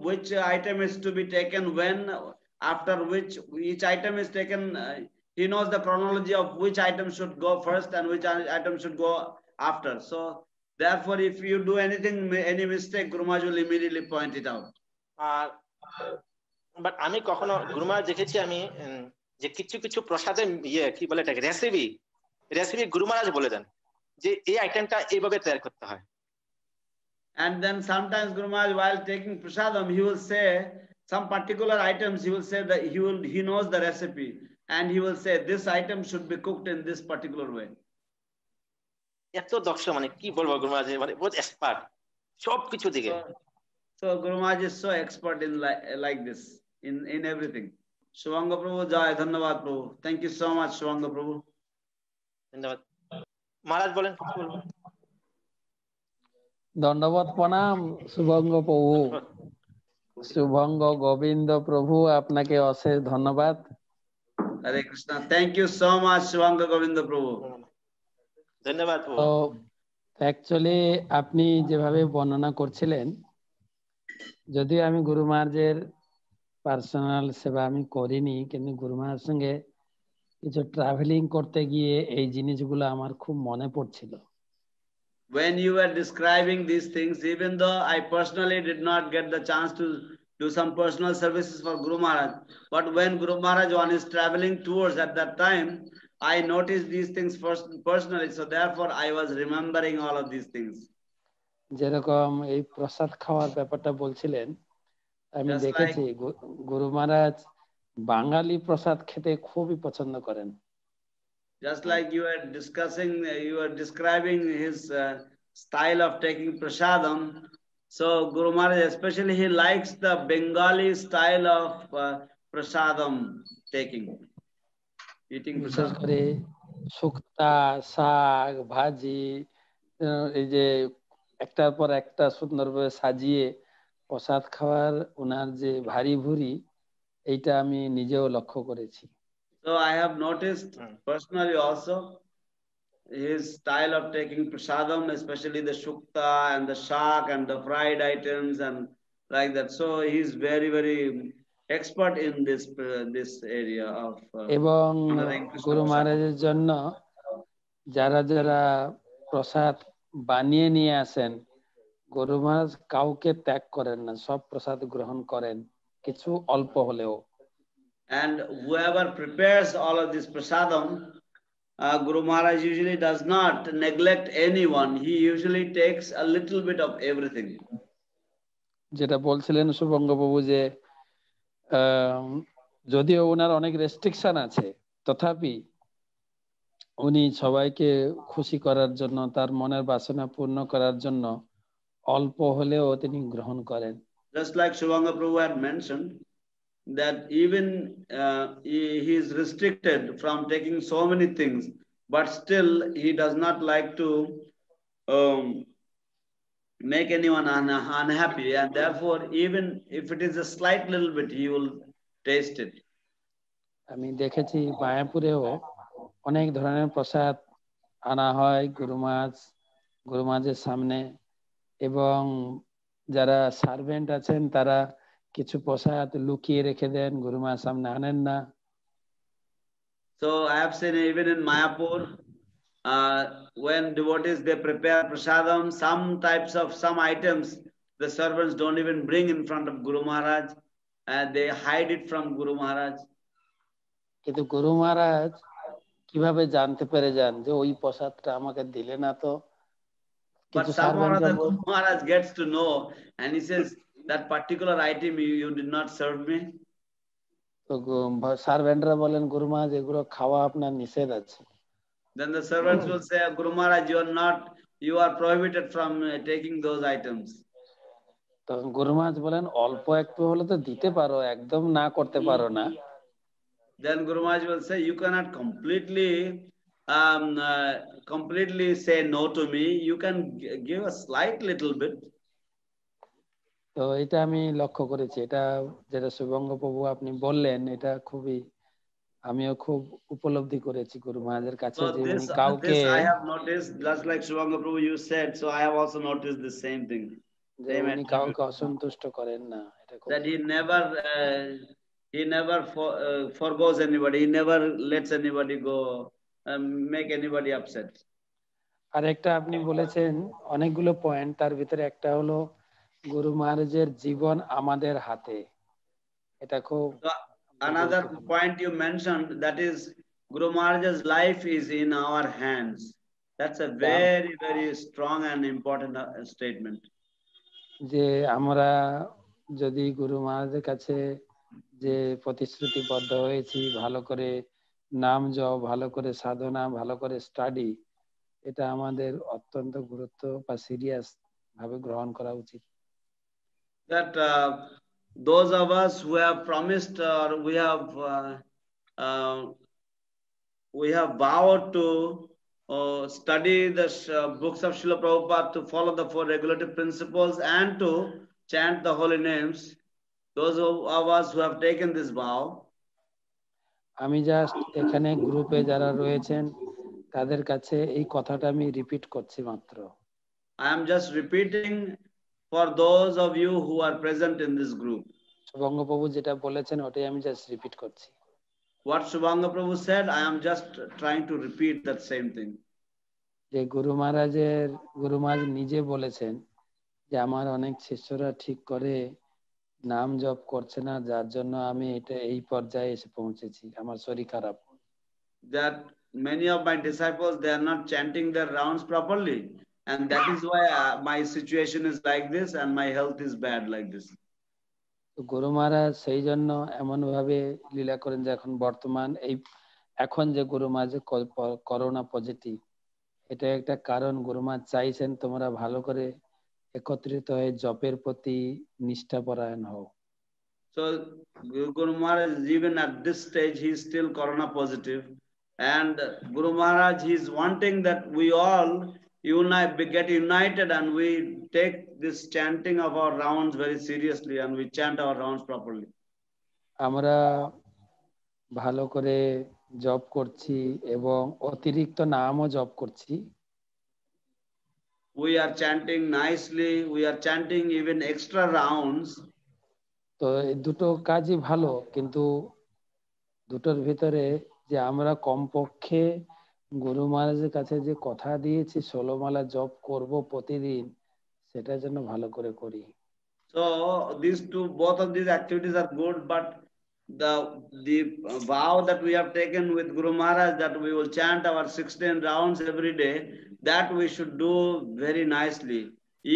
which item is to be taken when, after which each item is taken. He he knows the chronology of which item should go first and which item should go after. So therefore, if you do anything, any mistake, Guru Maharaj will immediately point it out. But আমি কখনো গুরু মহারাজ দেখেছি আমি যে কিছু কিছু প্রসাদে কি বলে এটাকে রেসিপি গুরু মহারাজ বলে দেন যে এই আইটেমটা এইভাবে তৈরি করতে হয়। And then sometimes Guru Maharaj, while taking prasadam, he will say some particular items. He will say that he knows the recipe, and he will say this item should be cooked in this particular way. এত দক্ষ মানে কি বলবো গুরু মহারাজ মানে বহুত expert সব কিছু দিকে। So Guru Maharaj is so expert in like this in everything. Shubhanga Prabhu, jai, dhanyavad Prabhu. Thank you so much, Shubhanga Prabhu. ধন্যবাদ। মহারাজ বলেন কিছু বলবেন? ধন্যবাদ প্রণাম শুভঙ্গ প্রভু, শুভঙ্গ গোবিন্দ প্রভু, আপনাকে অশেষ ধন্যবাদ। Hare Krishna. Thank you so much, Shubhanga Govinda Prabhu. ধন্যবাদ প্রভু। তো অ্যাকচুয়ালি আপনি যেভাবে বর্ণনা করছিলেন, যদিও আমি গুরু মহারাজের পার্সোনাল সেবা আমি করিনি, কিন্তু গুরু মহারাজের সঙ্গে কিছু ট্রাভেলিং করতে গিয়ে এই জিনিসগুলো আমার খুব মনে পড়ছিল। When you were describing these things, even though I personally did not get the chance to do some personal services for Guru Maharaj, but when Guru Maharaj one is traveling tours at that time, I noticed these things personally, so therefore I was remembering all of these things. যেরকম এই প্রসাদ খাওয়ার ব্যাপারটা বলছিলেন, আমি দেখেছি গুরু মহারাজ বাঙালি প্রসাদ খেতে খুবই পছন্দ করেন। Just like you were describing his style of taking prasadam. So Guru Maharaj, especially he likes the Bengali style of prasadam taking, eating prasadam. বিশেষ করে শুক্তা, শাক, ভাজি, এই যে একটার পর একটা সুন্দরভাবে সাজিয়ে প্রসাদ খাওয়ার ওনার যে ভারী ভুরি, এইটা আমি নিজেও লক্ষ্য করেছি। So I have noticed personally also his style of taking prasadam, especially the shukta and the shak and the fried items and like that. So he's very, very expert in this area of এবং গুরু মহারাজের জন্য যারা যারা প্রসাদ বানিয়ে নিয়ে আসেন, গুরু মহারাজ কাউকে ত্যাগ করেন না, সব প্রসাদ গ্রহণ করেন, কিছু অল্প হলেও। And whoever prepares all of this prasadam, Guru Maharaj usually does not neglect anyone. He usually takes a little bit of everything. যেটা বলছিলেন শুভঙ্গ বাবু, যে যদিও ওনার অনেক রেস্ট্রিকশন আছে, তথাপি উনি সবাইকে খুশি করার জন্য, তার মনের বাসনা পূর্ণ করার জন্য অল্প হলেও তিনি গ্রহণ করেন। Just like Shubhanga Prabhu had mentioned, that even he is restricted from taking so many things, but still he does not like to make anyone unhappy, and therefore even if it is a slight little bit, he will taste it. আমি দেখেছি মায়াপুরেও অনেক ধরনের প্রসাদ আনা হয় গুরু মহারাজের সামনে, এবং যারা সার্ভেন্ট আছেন তারা কিছু প্রসাদ লুকিয়ে রেখে দেন, গুরু মহারাজ সামনে আনেন না। So I have seen even in Mayapur, when devotees they prepare prasadam, some items the servants don't even bring in front of Guru Maharaj, and they hide it from Guru Maharaj. কিন্তু গুরু মহারাজ কিভাবে জানতে পেরে যান যে ওই প্রসাদটা আমাকে দিলে না? তো But somehow the Guru Maharaj gets to know, and he says that particular item you did not serve me. তো সার্ভেন্টরা বলেন, গুরু মহারাজ এগুলো খাওয়া আপনার নিষেধ আছে। Then the servants will say, Guru Maharaj, you are prohibited from taking those items. তো গুরু মহারাজ বলেন, অল্প একটু হলে তো দিতে পারো, একদম না করতে পারো না। Then Guru Maharaj will say, you cannot completely say no to me. You can give a slight little bit. তো এটা আমি লক্ষ্য করেছি, এটা যেটা শুভঙ্গ প্রভু আপনি বললেন, এটা খুবই আমিও খুব উপলব্ধি করেছি গুরু মহারাজের কাছে, যে উনি কাউকে I have noticed, just like Shubhanga Prabhu you said, so I have also noticed the same thing. যে উনি কাউকে অসন্তুষ্ট করেন না, এটা that he never He never forgoes anybody. He never lets anybody go, make anybody upset. আর একটা আপনি বলেছেন অনেকগুলো পয়েন্ট, তার ভিতরে একটা হলো গুরু মহারাজের জীবন আমাদের হাতে। এটা খুব So, another point you mentioned, that is Guru Maharaj's life is in our hands. That's a very, very strong and important statement. যে আমরা যদি গুরু মহারাজের কাছে যে প্রতিশ্রুতিবদ্ধ হয়েছি, ভালো করে নাম জপ, ভালো করে সাধনা, ভালো করে স্টাডি, এটা আমাদের অত্যন্ত গুরুত্ব বা সিরিয়াস ভাবে গ্রহণ করা উচিত। That those of us who have promised or we have vowed to study the books of Srila Prabhupada, to follow the 4 regulative principles and to chant the holy names, those of us who have taken this vow, আমি just এখানে গ্রুপে যারা রয়েছেন তাদের কাছে এই কথাটা আমি রিপিট করছি মাত্র। I am just repeating for those of you who are present in this group. শুভঙ্গ প্রভু যেটা বলেছেন ওটাই আমি জাস্ট রিপিট করছি। What Shubhanga Prabhu said, I am just trying to repeat that same thing. যে গুরু মহারাজ নিজে বলেছেন যে আমার অনেক শিষ্যরা ঠিক করে নাম জপ করছে না, যার জন্য আমি এই পর্যায়ে এসে পৌঁছেছি, আমার শরীর খারাপ। That many of my disciples, they are not chanting their rounds properly, and that is why my situation is like this and my health is bad like this. গুরু মহারাজ সেই জন্য এমন ভাবে লীলা করেন যে এখন যে গুরু মহারাজ করোনা পজিটিভ, এটা একটা কারণ। গুরু মহারাজ চাইছেন তোমরা ভালো করে একত্রিত হয়ে জপের প্রতি নিষ্ঠাপরায়ণ হও। So Guru Maharaj, even at this stage, he is still corona positive, and Guru Maharaj, he is wanting that we all get united and we take this chanting of our rounds very seriously and we chant our rounds properly. আমরা ভালো করে জপ করছি এবং অতিরিক্ত নামও জপ করছি। We are chanting nicely, we are chanting even extra rounds. তো এই দুটো কাজই ভালো, কিন্তু দুটোর ভিতরে যে আমরা কমপক্ষে গুরু মহারাজের কাছে যে কথা দিয়েছি 16 মালা জপ করব প্রতিদিন, সেটা যেন ভালো করে করি। So both of these activities are good, but the vow that we have taken with Guru Maharaj, that we will chant our 16 rounds every day, that we should do very nicely,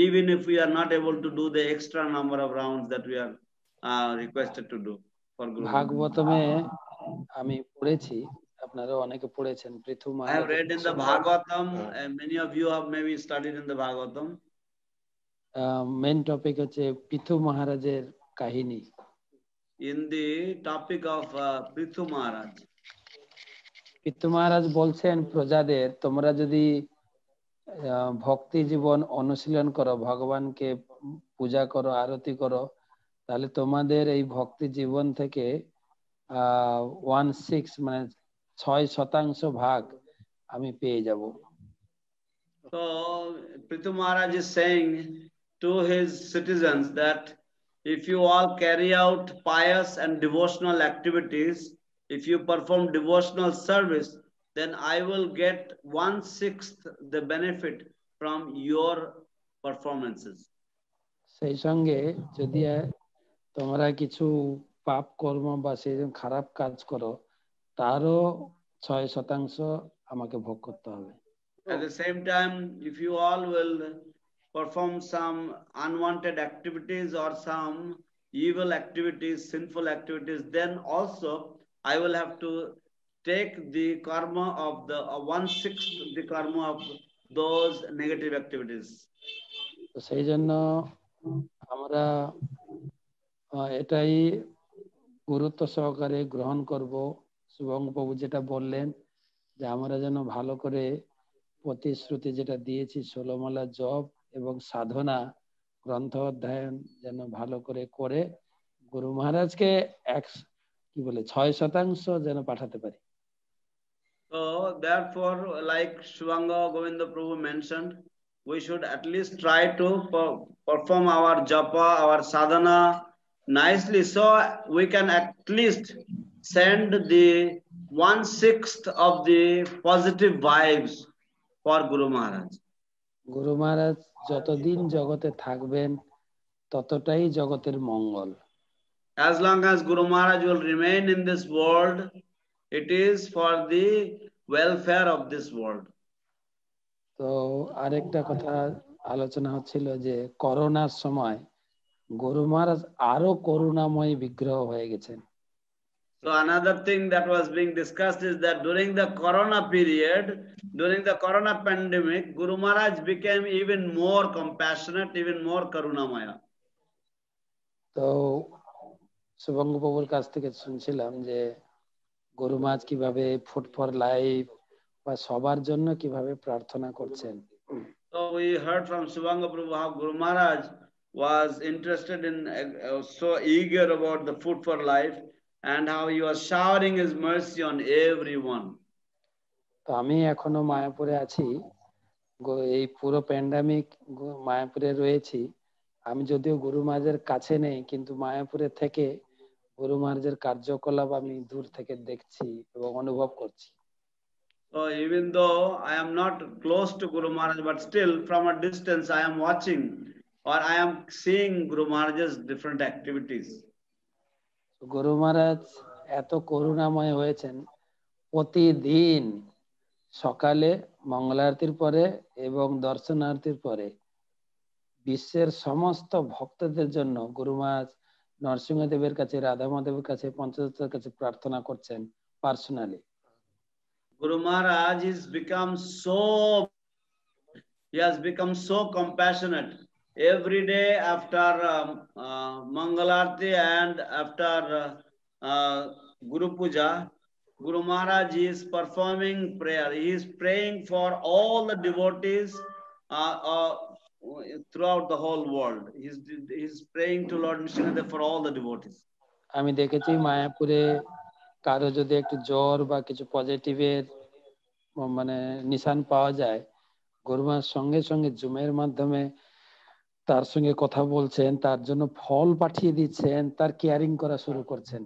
even if we are not able to do the extra number of rounds that we are requested to do for Guru Maharaj. ভাগবতমে আমি পড়েছি, আপনারা অনেকে পড়েছেন, Prithu I have read in the Bhagavatam, and many of you have maybe studied in the Bhagavatam. Main topic হচ্ছে পৃথু মহারাজের কাহিনী। In the topic of Prithu Maharaj, Prithu মহারাজ বলছেন প্রজাদের, তোমরা যদি ভক্তি জীবন অনুশীলন করো, ভগবানকে পূজা করো, আরতি করো, তাহলে তোমাদের এই ভক্তি জীবন থেকে 1/6 মানে 6% ভাগ আমি পেয়ে যাব। So Prithu Maharaj is saying to his citizens that if you all carry out pious and devotional activities, if you perform devotional service, then I will get 1/6 the benefit from your performances. সেই সঙ্গে যদি তোমরা কিছু পাপ কর্ম বা সেই খারাপ কাজ করো, তারও 6% আমাকে ভোগ করতে হবে। At the same time, if you all will perform some unwanted activities or some evil activities, sinful activities, then also I will have to take the karma of the 1/6 the karma of those negative activities. তো সেই জন্য আমরা এটাই গুরুত্ব সহকারে গ্রহণ করব। শুভঙ্গ প্রভু যেটা বললেন যে আমরা যেন ভালো করে প্রতিশ্রুতি যেটা দিয়েছি 16 মালা জপ এবং সাধনা গ্রন্থ অধ্যয়ন যেন ভালো করে করে গুরু মহারাজকে 6% যেন পাঠাতে পারি। So therefore, like Shivanga Govinda Prabhu mentioned, we should at least try to perform our japa, our sadhana nicely. So we can at least send the 1/6 of the positive vibes for Guru Maharaj. গুরু মহারাজ যতদিন জগতে থাকবেন ততটাই জগতের মঙ্গল। As long as Guru Maharaj will remain in this world, it is for the welfare of this world. তো আরেকটা কথা আলোচনা হচ্ছিল যে করোনার সময় গুরু মহারাজ আরো করুণাময় বিগ্রহ হয়ে গেছেন। So another thing that was being discussed is that during the Corona period, during the Corona pandemic, Guru Maharaj became even more compassionate, even more karunamaya. তো শুভঙ্গ প্রভুর কাছ থেকে শুনছিলাম যে গুরু মহারাজ কিভাবে ফুড ফর লাইফ বা সবার জন্য কিভাবে প্রার্থনা করছেন। So we heard from Shivanga Prabhu how Guru Maharaj was interested in, so eager about the food for life, and how he was showering his mercy on everyone. তো আমি এখনো মায়াপুরে আছি, এই পুরো প্যান্ডামিক মায়াপুরে রয়েছি। আমি যদিও গুরু মহারাজের কাছে নেই, কিন্তু মায়াপুরে থেকে গুরু মহারাজের কার্যকলাপ আমি দূর থেকে দেখছি এবং অনুভব করছি। So even though I am not close to Guru Maharaj, but still from a distance I am watching, or I am seeing Guru Maharaj's different activities. গুরু মহারাজ এত করুণাময় হয়েছেন, প্রতিদিন সকালে মঙ্গলারতির পরে এবং দর্শনারতির পরে বিশ্বের সমস্ত ভক্তদের জন্য গুরু মহারাজ নরসিংহদেবের কাছে, রাধা মাধবের কাছে, পঞ্চতত্ত্বের কাছে প্রার্থনা করছেন personally. Guru Maharaj he has become so compassionate. Every day after Mangalarti and after Guru Puja, Guru Maharaj is performing prayer. He is praying for all the devotees throughout the whole world. He's praying to Lord Nrsimhadev for all the devotees. আমি দেখেছি মায়াপুরে কারো যদি একটু জ্বর বা কিছু পজিটিভের মানে নিশান পাওয়া যায়, গুরু মহারাজ সঙ্গে সঙ্গে জুমের মাধ্যমে তার সঙ্গে কথা বলছেন, তার জন্য ফল পাঠিয়ে দিচ্ছেন, তার কেয়ারিং করা শুরু করছেন।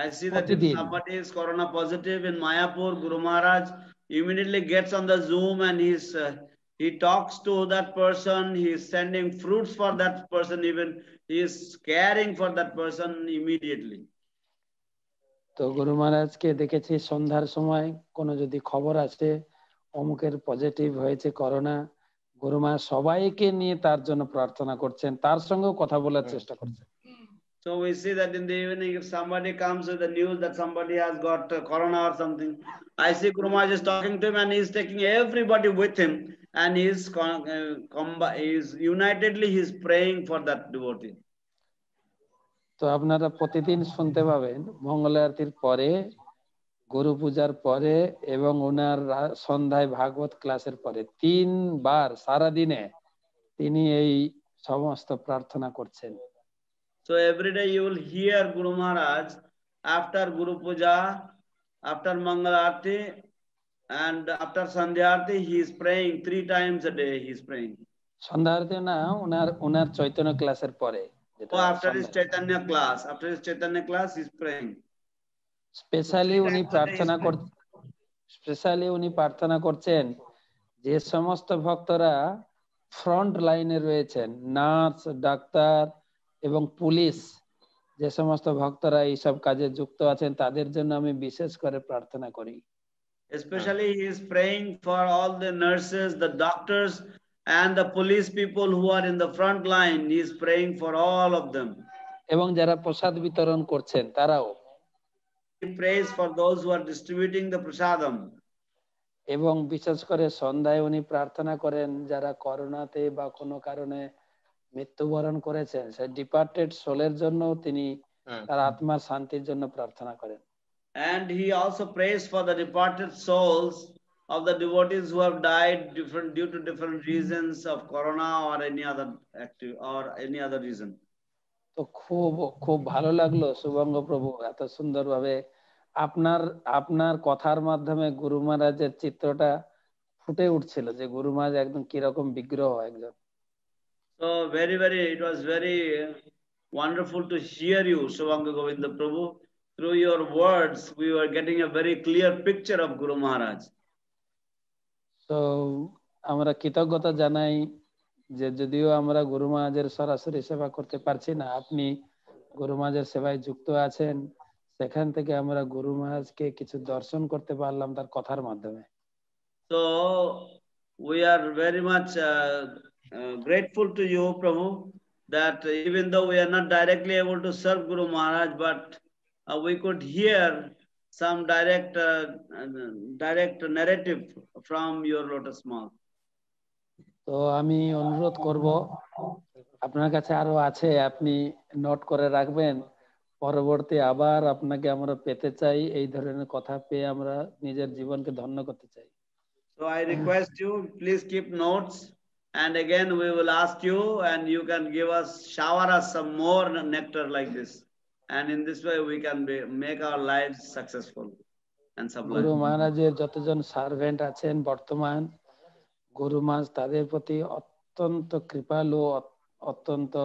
I see that if somebody is corona positive in Mayapur, Guru Maharaj immediately gets on the Zoom and he talks to that person. He is sending fruits for that person. Even he is caring for that person immediately. তো গুরু মহারাজকে দেখেছি সন্ধ্যার সময় কোনো যদি খবর আসে অমুকের পজিটিভ হয়েছে করোনা, গুরু মহারাজ সবাইকে নিয়ে তার জন্য প্রার্থনা করছেন, তার সঙ্গেও কথা বলার চেষ্টা করছেন। So we see that in the evening, if somebody comes with the news that somebody has got corona or something, I see Guru Maharaj is talking to him and he is taking everybody with him, and he is unitedly he is praying for that devotee. তো আপনারা প্রতিদিন শুনতে পাবেন মঙ্গল আরতির পরে, গুরু পূজার পরে এবং ওনার সন্ধ্যায় ভাগবত ক্লাসের পরে 3 বার সারাদিনে তিনি এই সমস্ত প্রার্থনা করছেন। So every day you will hear Guru Maharaj after Guru Puja, after Mangal Aarti, and after Sandhya Aarti, he is praying 3 times a day. He is praying. সন্ধ্যা আরতি না, ওনার চৈতন্য ক্লাসের পরে। After his Chaitanya class, he is praying. Specially উনি প্রার্থনা করছেন যে সমস্ত ভক্তরা front লাইনে রয়েছেন, নার্স, ডাক্তার এবং পুলিশ, যে সমস্ত ভক্তরা এইসব কাজে যুক্ত আছেন তাদের জন্য আমি বিশেষ করে প্রার্থনা করি। Especially he is praying for all the nurses, the doctors and the police people who are in the front line. He is praying for all of them. এবং যারা প্রসাদ বিতরণ করছেন তারাও। He prays for those who are distributing the prasadam. এবং বিশেষ করে সন্ধ্যায় উনি প্রার্থনা করেন যারা করোনাতে বা কোনো কারণে মৃত্যুবরণ করেছেন, সেই ডিপার্টেড সোলের জন্য তিনি তার আত্মার শান্তির জন্য প্রার্থনা করেন। And he also prays for the departed souls of the devotees who have died due to different reasons of corona or any other reason. তো খুব ভালো লাগলো শুভঙ্গ প্রভু, এত সুন্দরভাবে আপনার কথার মাধ্যমে গুরু মহারাজের চিত্রটা ফুটে উঠছিল যে গুরু মহারাজ একদম কিরকম বিগ্রহ একজন। So it was very wonderful to hear you, Shivanga Govinda Prabhu. Through your words, we were getting a very clear picture of Guru Maharaj. তো আমরা কৃতজ্ঞতা জানাই যে যদিও আমরা গুরু মহারাজের সরাসরি সেবা করতে পারছি না, আপনি গুরু মহারাজের সেবায় যুক্ত আছেন, সেখান থেকে আমরা গুরু মহারাজকে কিছু দর্শন করতে পারলাম তার কথার মাধ্যমে। So we are very much grateful to you, Prabhu, that even though we are not directly able to serve Guru Maharaj, but we could hear some direct narrative from your lotus mouth. তো আমি অনুরোধ করব, আপনার কাছে আরো আছে, আপনি note করে রাখবেন, পরবর্তী আবার আপনাকে আমরা পেতে চাই, এই ধরনের কথা পেয়ে আমরা নিজের জীবনকে ধন্য করতে চাই। So I request you, please keep notes, and again we will ask you, and you can give us, shower us some more nectar like this, and in this way we can make our lives successful and sublime. গুরু মহারাজের যতজন servant আছেন বর্তমান, গুরু মহারাজ তাদের প্রতি অত্যন্ত কৃপালু, অত্যন্ত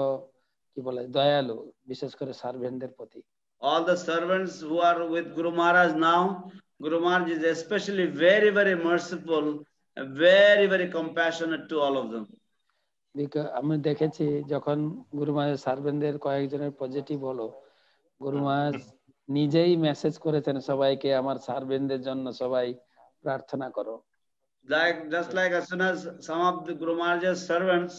কি বলে দয়ালু, বিশেষ করে সার্ভেন্টদের প্রতি। All the servants who are with Guru Maharaj now, Guru Maharaj is especially very, very merciful, very, very compassionate to all of them. আমি দেখেছি যখন গুরু মহারাজ সার্ভেন্টদের কয়েকজনের পজিটিভ হলো, গুরু মহারাজ নিজেই মেসেজ করেছেন সবাইকে, আমার সার্ভেন্টদের জন্য সবাই প্রার্থনা করো। Just like as soon as some of the Guru Maharaj's servants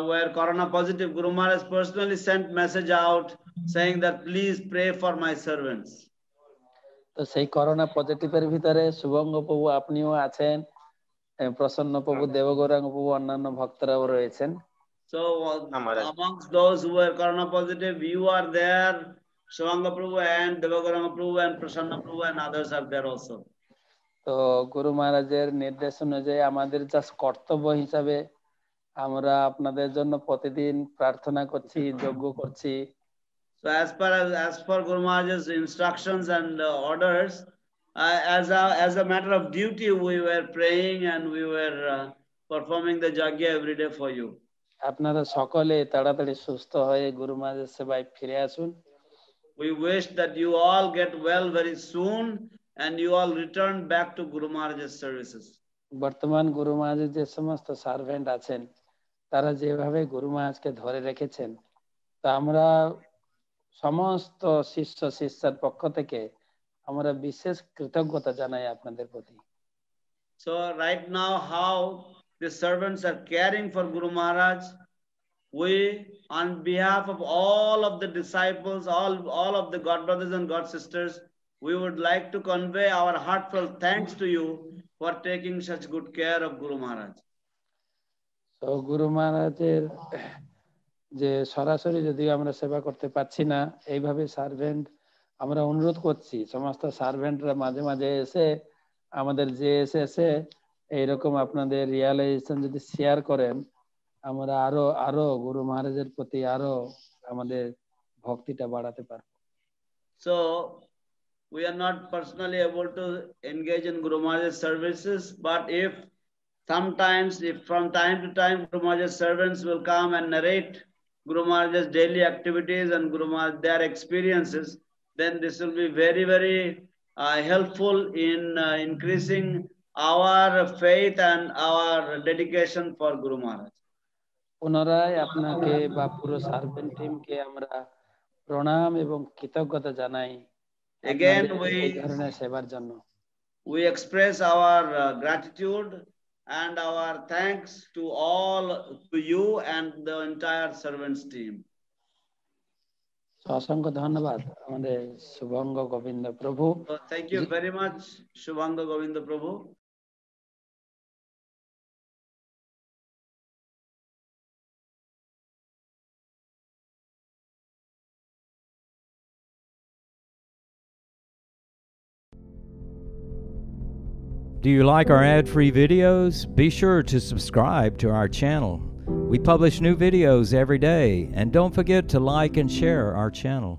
were corona positive, Guru Maharaj personally sent message out saying that please pray for my servants. তো সেই করোনা পজিটিভের ভিতরে শুভঙ্গ প্রভু আপনিও আছেন, প্রসন্ন প্রভু, দেবগৌরাঙ্গ প্রভু, অন্যান্য ভক্তরাও রয়েছেন। So amongst those who were corona positive, you are there, Shivanga Prabhu and Devagoranga Prabhu and Prasanna Prabhu and others are there also. তো গুরু মহারাজের নির্দেশ অনুযায়ী আমাদের জাস্ট কর্তব্য হিসাবে আমরা আপনাদের জন্য প্রতিদিন প্রার্থনা করছি, যজ্ঞ করছি। So as per Guru Maharaj's instructions and orders, as a matter of duty, we were praying and we were performing the yajna every day for you. আপনারা সকলে তাড়াতাড়ি সুস্থ হয়ে গুরু মহারাজের সেবায় ফিরে আসুন। We wish that you all get well very soon and you all return back to Guru Maharaj's services. বর্তমান গুরু মহারাজের যে সমস্ত সার্ভেন্ট আছেন তারা যেভাবে গুরু মহারাজকে ধরে রেখেছেন, তা আমরা সমস্ত শিষ্য শিষ্যার পক্ষ থেকে আমরা বিশেষ কৃতজ্ঞতা জানাই আপনাদের প্রতি। So right now how the servants are caring for Guru Maharaj, we on behalf of all of the disciples, all of the God brothers and God sisters, we would like to convey our heartfelt thanks to you for taking such good care of Guru Maharaj. So Guru Maharajের যে সরাসরি যদিও আমরা সেবা করতে পারছি না, এইভাবে servant আমরা অনুরোধ করছি সমস্ত সার্ভেন্টরা মাঝে মাঝে এসে আমাদের যে এসে এইরকম আপনাদের রিয়ালাইজেশন যদি শেয়ার করেন, আমরা আরো গুরু মহারাজের প্রতি আরো আমাদের ভক্তিটা বাড়াতে পারবো। So we are not personally able to engage in Guru Maharaj's services, but if sometimes, if from time to time Guru Maharaj's servants will come and narrate Guru Maharaj's daily activities and Guru Maharaj their experiences, then this will be very, very helpful in increasing our faith and our dedication for Guru Maharaj. পুনরায় আপনাকে বা পুরো servant টিমকে আমরা প্রণাম এবং কৃতজ্ঞতা জানাই Again এই ধরনের সেবার জন্য। We express our gratitude and our thanks to you and the entire servants team. অসংখ্য ধন্যবাদ আমাদের শুভঙ্গ গোবিন্দ প্রভু। So thank you very much, Shubhanga Govinda Prabhu. Do you like our ad-free videos? Be sure to subscribe to our channel. We publish new videos every day, and don't forget to like and share our channel.